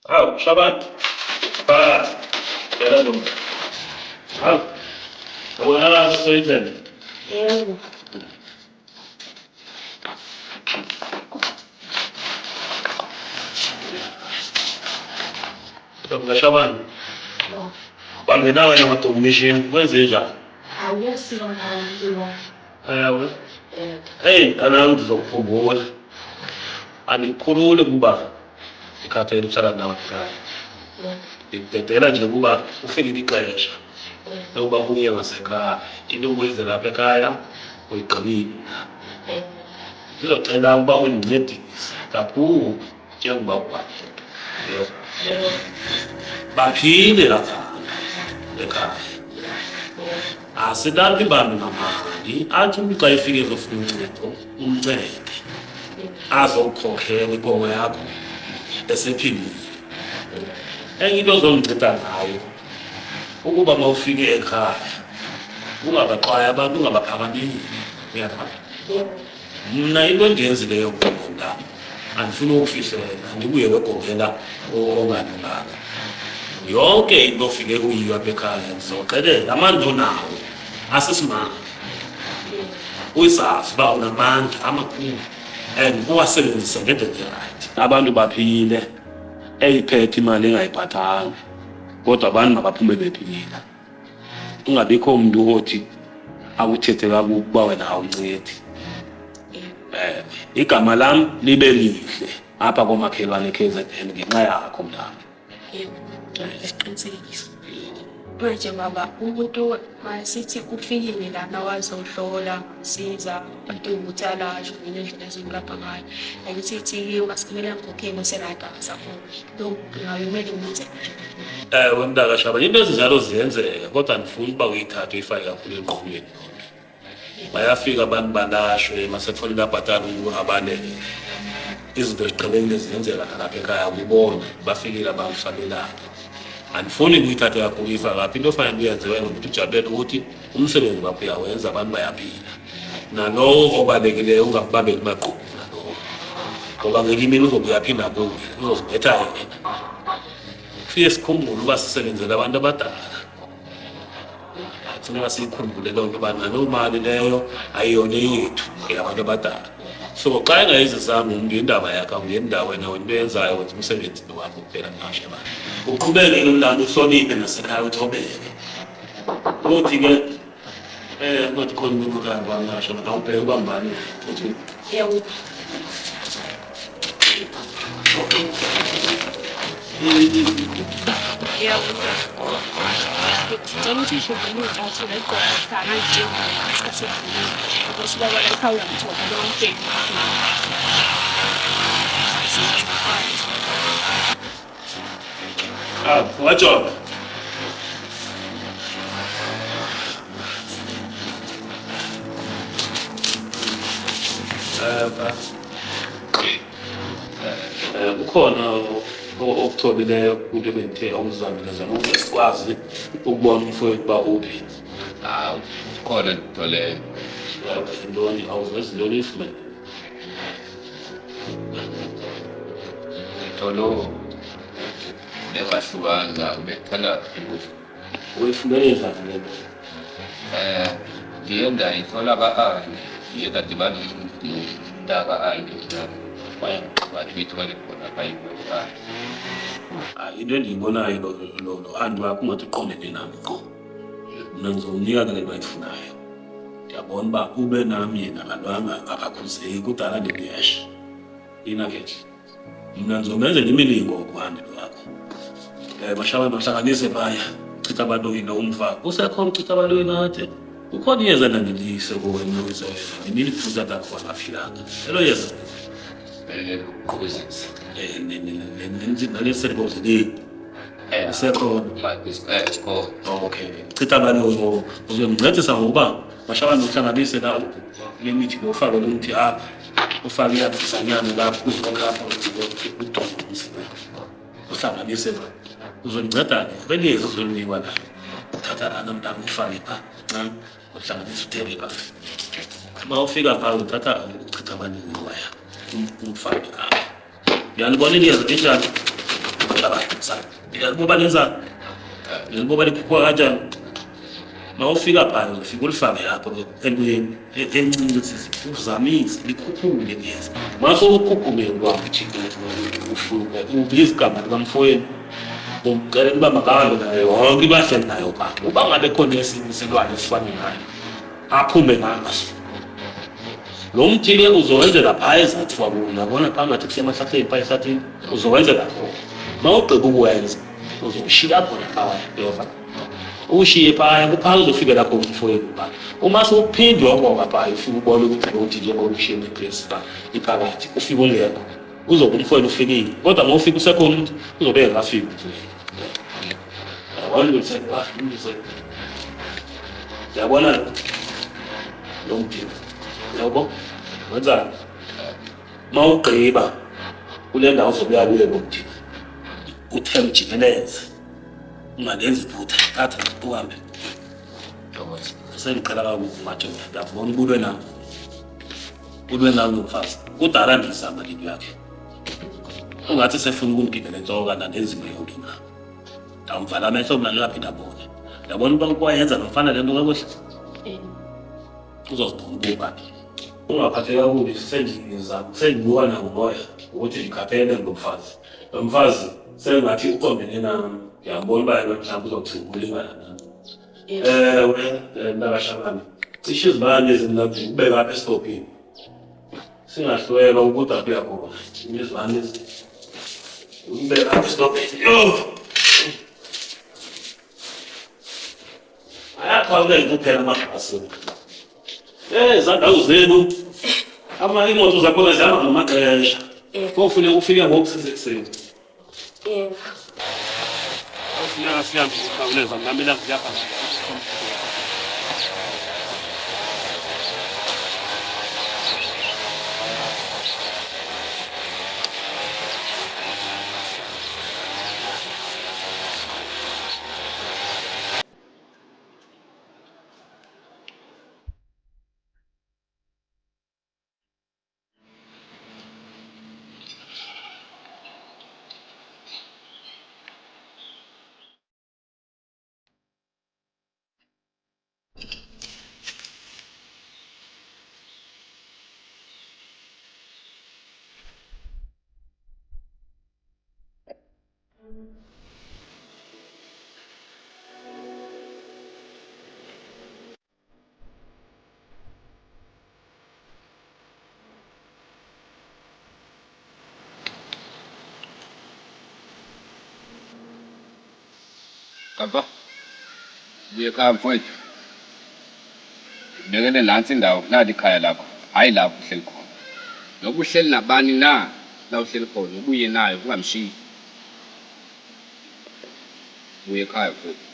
Hawu Shabani. Yala lo. Hawu. Wena soyizela. Yebo. Shabani. Bangenawe namadokumishini kwenze njani? Awuyasika ngalo. Hayi. Hey, ana ngizokukhumbula. Anikhulule kuba ikhathele usala nawe ekhaya. Ngidedela nje kuba ufikile ixesha. Lokuba uye ngasekhaya. Into oyenze lapha ekhaya uyiqalile. Ngizocela ukuba undincedise kakhulu njengoba uba. Baphile lapha ekhaya. Asidali bantu namali athi xa ifike ezofuna uncedo umncede azokhokhela inkomo yakho esephilile. Enye into ozonginceda ngayo ukuba mawufike ekhaya ungabaxwaya abantu ungabaphakameli. Uyafana? Mna into endiyenzileyo ngoku andifuna ukufihlela, andibuye wegogela ongalunganga. Yonke into ofike kuyiyo apha ekhaya ndizoxelela amandla onawo asisimanga. Uyisazi uba unamandla amakhulu and uwasebenzise ngendlela erayithi. Abantu baphile eyiphethe imali engayibhatalanga, kodwa abantu mabaphume bephila. Ungabikho umuntu othi akuthethe kakubi uba wena awuncedi. Igama lam libe lihle apha komakhelwane KZN ngenxa yakho mntana. Esiqinisekisa. Manje baba umuntu masithi kufikile lana wazohlola siza ukuthi alasho ngendlela ezimlapha ngayo. Ayisithi ungasikimela ngokukhenga selada sakho. Lo ngabe kumele umenze. Wemntaka Shaba, into ezinjalo ziyenzeka kodwa andifuni uba uyithathe uyifake kakhulu engqondweni. Bayafika abantu balashwe masekufanele abhatale umuntu abalele. Izinto eziqhelekile ziyenzeka nalapha ekhaya ubona bafikile abantu sabelapha. Andifuni ukuyithathe kakhulu uyifake lapha. Into ofanele uyenze wena ukuthi ujabulele ukuthi umsebenzi wakho uyawenza abantu bayaphila. Nalowo obalekileyo ungakubambeli maqhubu nalowo. Ngoba ngelinye imini uzobuyaphinda kuwe uzozibetha yena. Fike sikhumbule uba sisebenzela abantu abadala. Kufuneka siyikhumbule loo nto uba naloo mali leyo ayiyona yethu ngeyabantu abadala. So xa engayizizanga umuntu indaba yakhe awungeni ndawo wena into eyenzayo wenza umsebenzi wakho kuphela ngasho abantu. Uqhubeke nomlando uhloniphe nasekhaya uthobeke. Uthi-ke ungathi khona umuntu kangasho abantu awubheke uba mbani uthi Jadi tu sebelum aku dah kau sekarang je, sekarang aku sudah boleh kau yang tu ada orang pay. Wajib. Bukhona okuthobileyo kule benthe awuzambileza ukuthi sikwazi ukubona umfowethu ba uphi. Khona into leyo. Indoni awuzazi indoni ifule. Tolo nebahlukanga bethanda uyifundeleza lento. Ngiyenda ithola ka-ani yekadibana nomntaka ani bathi bethole khona bayibona. Into endiyibonayo lo andi wakho ungathi uqondene nami qho. Mina ngizomnika le bayifunayo. Ndiyabona uba ube nami yena kalwanga akakhuzeki kudala ndimyesha. Yina ke mina ngizomenzela imilingo ukuhamba lo wakho. Bashaba bahlanganise phaya chitha abantu yina umfaka. Usekhona uchitha abantu yena kade. Ukhona iyeza nandilise kuwena uzoyenza. Nini kufuza takho aphilanga. Hello yeza. Causes. Nalesi bozini. Usekhona. Okay. Chitha abantu uzomncedisa ngoba bashaba nohlanganise la le mithi ofaka lo muthi apha. Ufake yathizanyana lapho uzolapha ukuthi uhlanganise la. Uzonceda belezi uzonikwa la. Thatha namntana ufake pha. Uhlanganise uthebe pha. Uma ufika pha uthatha uchitha abantu waya. Umfake apha. Uyalibona iyeza kanjani? Uyalibona lenza. Uyalibona likhuphuka kanjani? Uma ufika pha ufika ulifake lapho entweni encinci ukuthi uzamise likhuphule iyeza. Mase ukukhuphule kwathi ufuke ubizigaba kamfowenu. Umcela uba makahambe nayo yonke ibahle nayo pha. Uba ngabe khona esinye isilwane esifana nayo aphume ngaso. Lo mthile uzowenzela pha ezathi kwabona yabona phakathi kusemahlahleni pha esathini uzowenzela khona. Mawugqiba ukwenza uzoshiya khona phaya yeva. Ushiye phaya kupha uzofika lapho umfowenu pha. Uma sewuphindwe ngoba pha ufika ubona ukuthi uthi njengoba ushiye iplace pha iphakathi ufika ungekho. Uzobe umfowenu ufikile kodwa uma ufika usekhona umuntu uzobe engafiki umfowenu. Yabona ukuthi pha yabona lo mthile. Yabo wenza mawugqiba kule ndawo sobuya kuyo bomthini uthele ujikeleze ungalenzi iphutha thatha uhambe sengiqala kakhulu manje ngiyabona ubulwe nami ulwe nawe ngomfazi kudala ndizama into yakhe ungathi sefuna ukungibhibhela enhloko kana nezinto yonke na ndamvala amehlo mna ngaphinda abone yabona uba ukwayenza nomfana lento kakuhle uzozibhumbuka ungaphatheka kakubi sengibuka nangomoya ukuthi ngikhaphele ngomfazi lo mfazi sengathi uqondene nami ngiyambona uba yena mhlawumbe uzothini ukulingana nami nakashabani cishe izibane ezimnabini kubeka apha esitopini singahlwela ukuthi abuya khona izibane ubeka apha esitopini ayakhawuleka kuphela amabhasi zandawo zenu imoto zakhona zihamba ngamaxesha kofuneka ufike ngokusesekuseni awufuneka sihambe sikhawuleza nami la ngiyapha Kappa, buye ekhaya mfowethu. Ngibekele nansi indawo nali ikhaya lakho, hayi lapho uhleli khona. Noba uhleli nabani na, la uhleli khona, ubuye nayo ungamshiyi. Buye ekhaya mfowethu.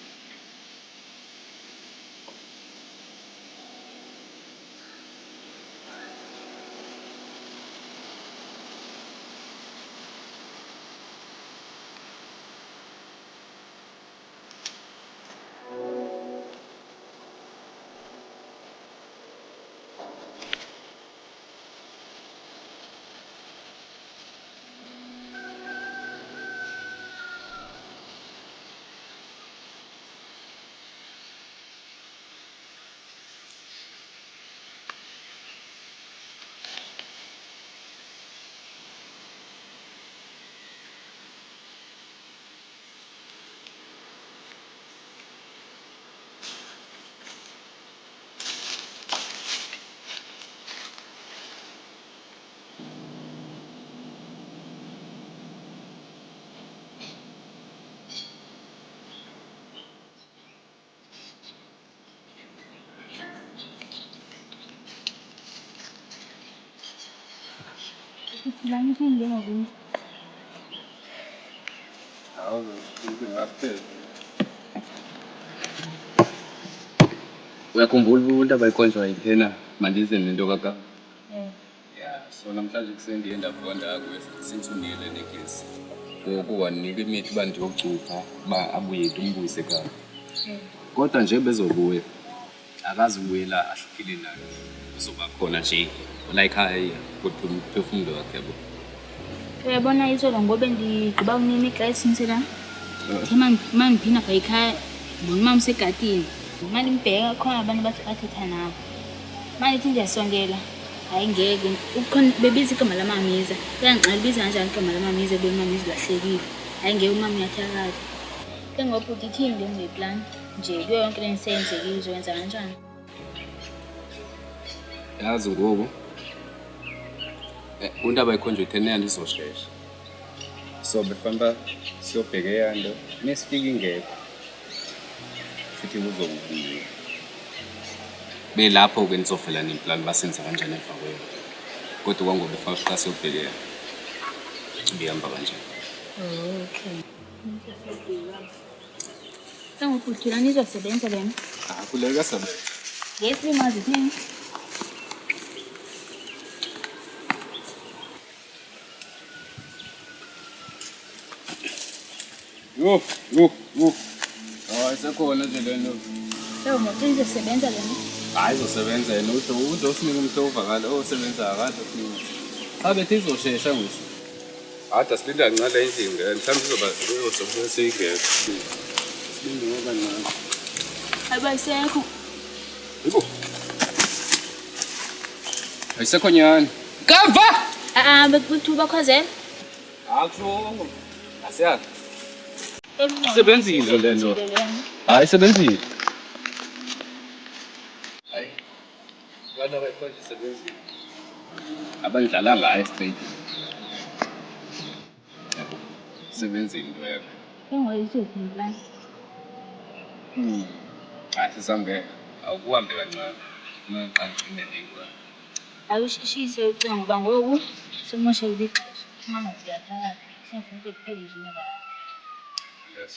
Uyakhumbula umuntu abayikhonjwa yithena manje izenento kaka? Yeah, so namhlanje kusendiye ndabonda akwe sinthunile negesi. Ngoku wanika imithi uba ndiyocupha uba abuye umbuyise ekhaya. Kodwa nje bezobuya akazi ubuyela ahlukile nayo. Uzoba khona nje la ekhaya kodwa umphefumulo wakhe yabo. Uyabona izolo ngoba ndigqiba kunini iglasi nisela. Thema mangiphina pha ekhaya ngimama usegatini. Manje ngibheka khona abantu bathetha nabo. Manje ithi ndiyasondela hayi ngeke ukhona bebiza igama lamamiza. Uyangixabiza kanjani igama lamamiza bemamiza lahlekile. Hayi ngeke umama uyathakala. Ke ngoba uthini le ngeplan nje kuyo yonke le nisenzekile uzowenza kanjani? Yazi ngoku umuntu abayikhonjwa yithena ndizoshesha. So befamba siyobheka eyando nesifika ingekho. Futhi kuzobuya. Belapho ke nizofela neplan basenza kanjani emva kwenu. Kodwa kwangoba befaka xa siyobheka bihamba kanjani. Okay. Ngoku uthula nizosebenza lena? Kuleka sabenza. Yes, limazi thini? Hayi sekhona nje lento. Leo motini izosebenza lena? Hayi izosebenzela udosinika umhlova ngalo osebenza ngalo futhi. Abethi izoshesha ngisi. Hada silinda kancane endlini ngeke mhlawumbe izoba seyingekho. Silinde ngoba kancane. Abayisekho. Yebo. Ayisekho nyani. Kava! Bekuthuba khwazela. Akusho. Asiyazi. Sebenzile lento. Hayi sebenzile. Hayi. Kana bayifanje sebenzile. Abandlala ngayo straight. Sebenzile into yakho. Engoyisithi plan. Hayi sisangeke. Awukuhambe kancane. Maqanqa imendingwa. Awushishise ucingo ngoba ngoku semoshekile ixesha. Mama siyathatha. Siyafuna kuphele nje la. Yes.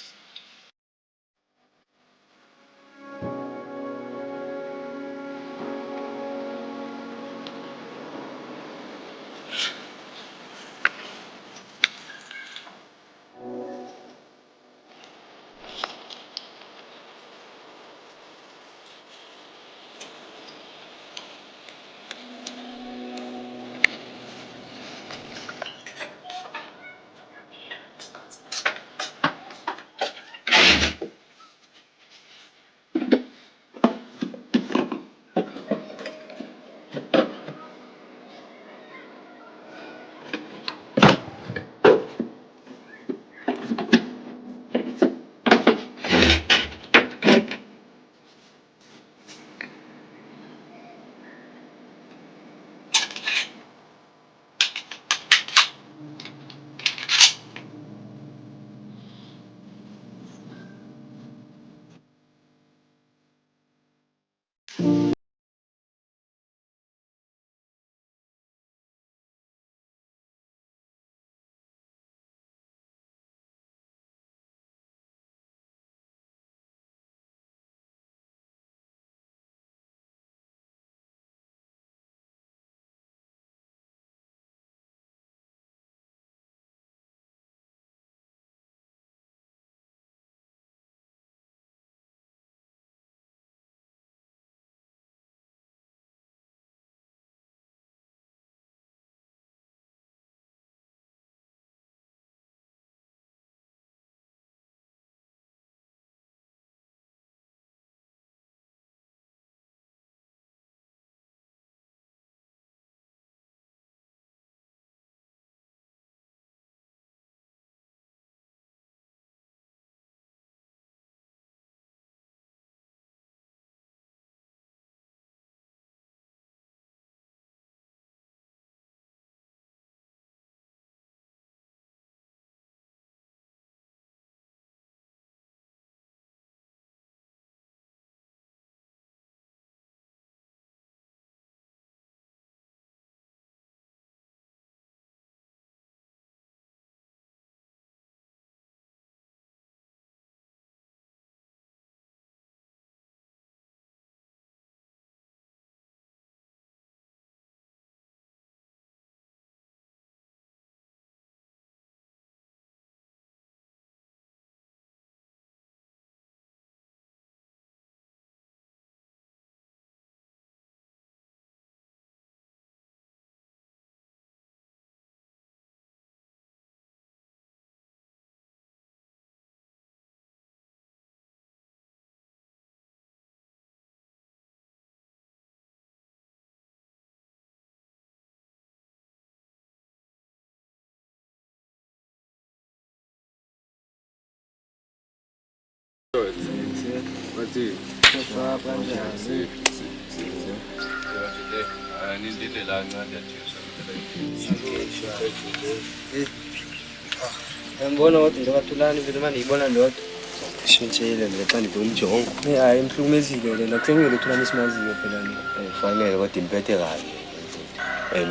Bathi kanjani nindile la ncane Ngibona ukuthi njengoba Thulani vele manje ngiyibona ndodwa. Shintshile nje xa ndibe umjongo. Hayi imhlukumezile lena kuthengile Thulani simaziyo phela ni. Fanele kodwa imphethe kahle.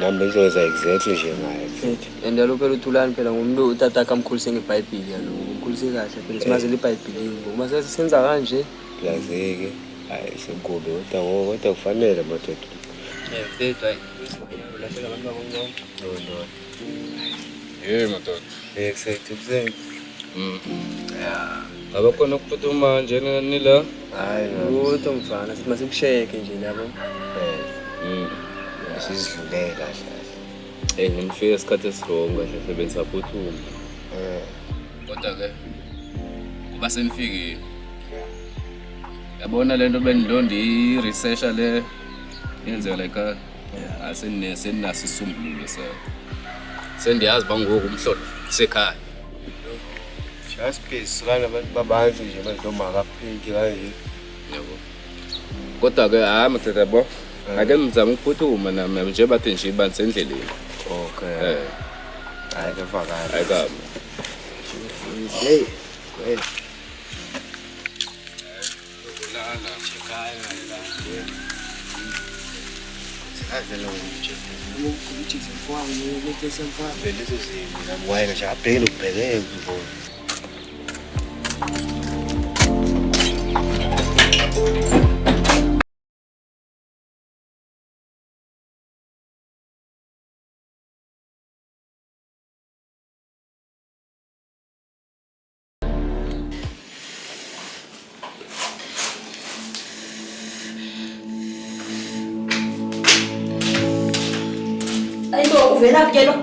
Nami bengizoza exactly nje ngayo. And yalo phela uThulani phela ngumuntu utata kamkhulise ngeBhayibheli yalo. Umkhulise kahle phela simazile iBhayibhelini. Uma senza kanje lazeke. Hayi senkube kodwa kufanele madoda. Mfethu hayi. Ulahleka abantu babonke. Madoda. Exactly. Yeah. Abakhona ukuphuthuma nje nila? Hayi lutho mfana, sithi masikusheke nje labo. Sizidlulela kahle. Ngimfika isikhathi esirongo kahle bensaphuthuma. Kodwa ke kuba senifike. Yabona lento benilonda i-research le yenziwa la ekhaya. Aseninaso isisombululo sayo. Sendiyazi bangoku umhlolo sekhaya. Just peace kana babantu nje bandoma akaphiki kanje. Yabo. Kodwa ke mathatha bo. Ake ngizama ukuphuthuma nami nje bathi nje ibantu endleleni. Okay. Hayi ke fakala. Ayikami. Hey. Hey. Ukuthi zifwani lento esemfana lezo zinto namwayeka nje abhekele ukubhekeka ubona. Ayibo uvela kuyelo.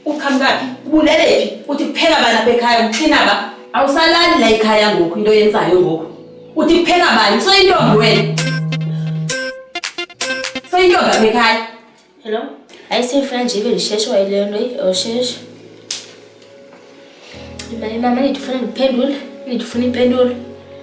Ukhamkapi? Ubulelephi? Uthi kupheka bani lapha ekhaya? Uthina ba? Awusalali la ekhaya ngoku into yenzayo ngoku. Uthi kupheka bani? So intombi wena. So intombi lapha ekhaya. Hello? Ayisefuna nje belisheshwa ile nto awusheshe. Mama nidufuna ngiphendule, nidufuna impendulo.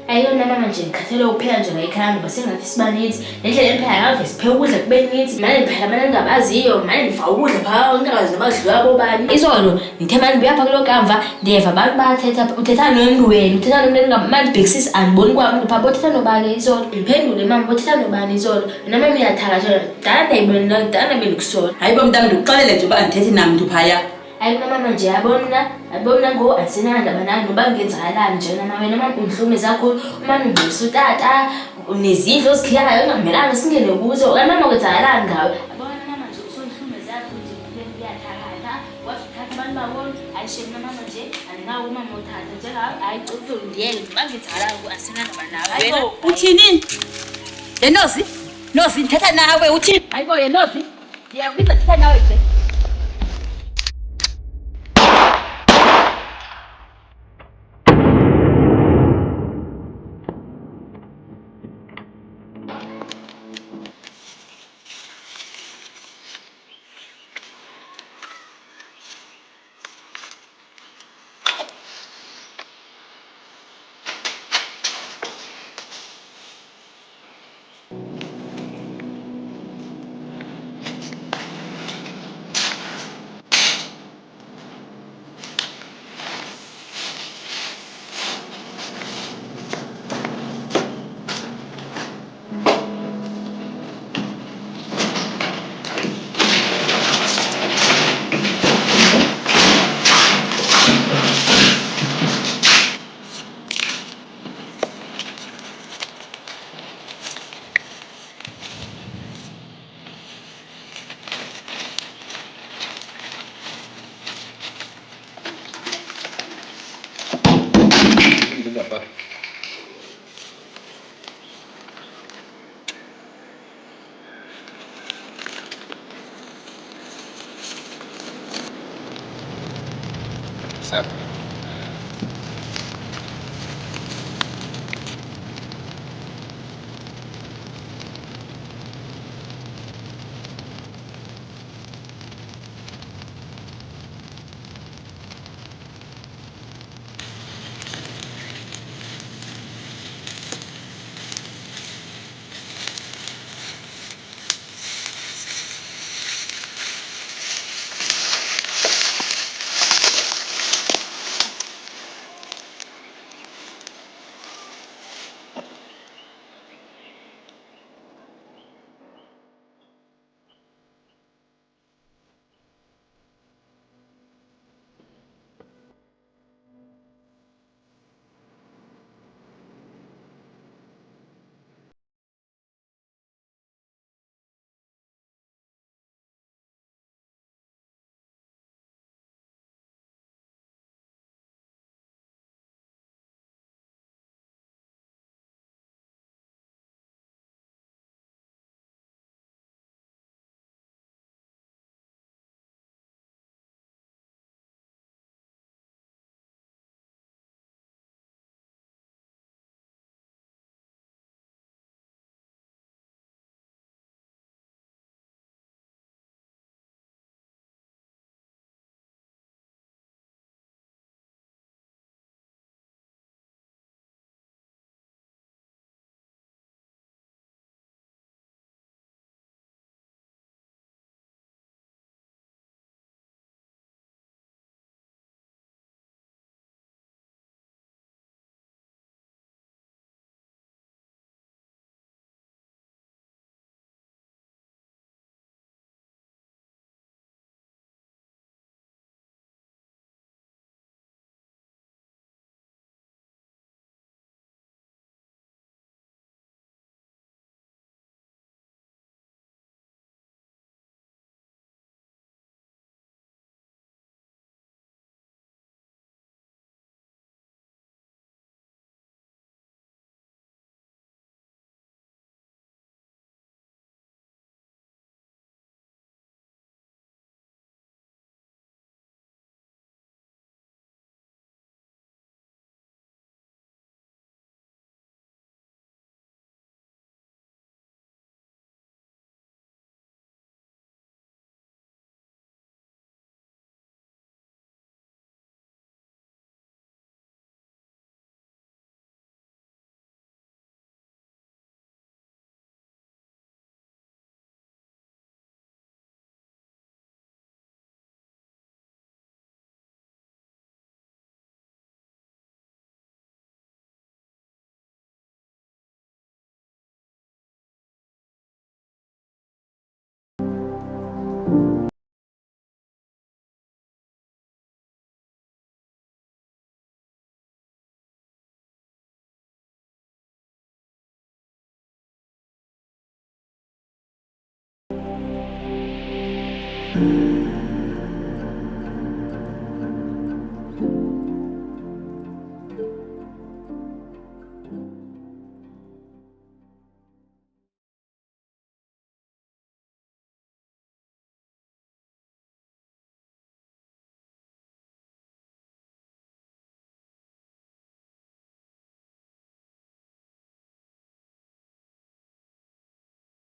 Ayona mama nje ngikhathele ukupheka nje la ekhaya ngoba sengathi sibaninzi. Nendlela emphaya ngave sipheka ukudla kube ninzi. Manje phela abantu engabaziyo, manje nifaka ukudla phakathi ngikazi nabadlula bobani. Izolo ngithemba ngiyapha kulo kamva ndeva abantu bathetha uthetha nomuntu wena, uthetha nomuntu ngamanje bhekisisi andiboni kwami pha bothetha nobani izolo. Ngiphendule mama bothetha nobani izolo. Mina mama uyathakashela. Dala ndayibona dala bengikusona. Hayibo mntana ngikuxelele nje uba andithethi namuntu phaya. Ayibona mama nje yabona ngo asinanda banani noba ngenzakalani nje mama wena mama undihlukumeza kakhulu uma ngibuyisa utata unezindlu ozikhiyayo engamelanga singene kuzo kanti mama kwenzakalani ngawe yabona mama nje usondihlukumeza kakhulu nje kuyathakatha wasithatha abantu babona ayishena mama nje andinawo umama othatha njengawe hayi cofela ndiyele noba ngenzakalani asinanda banawe Hayibo uthini? Yenozi? Nozi ndithetha nawe uthini? Hayibo yenozi? Ndiyakubiza ndithetha nawe nje. Thank you.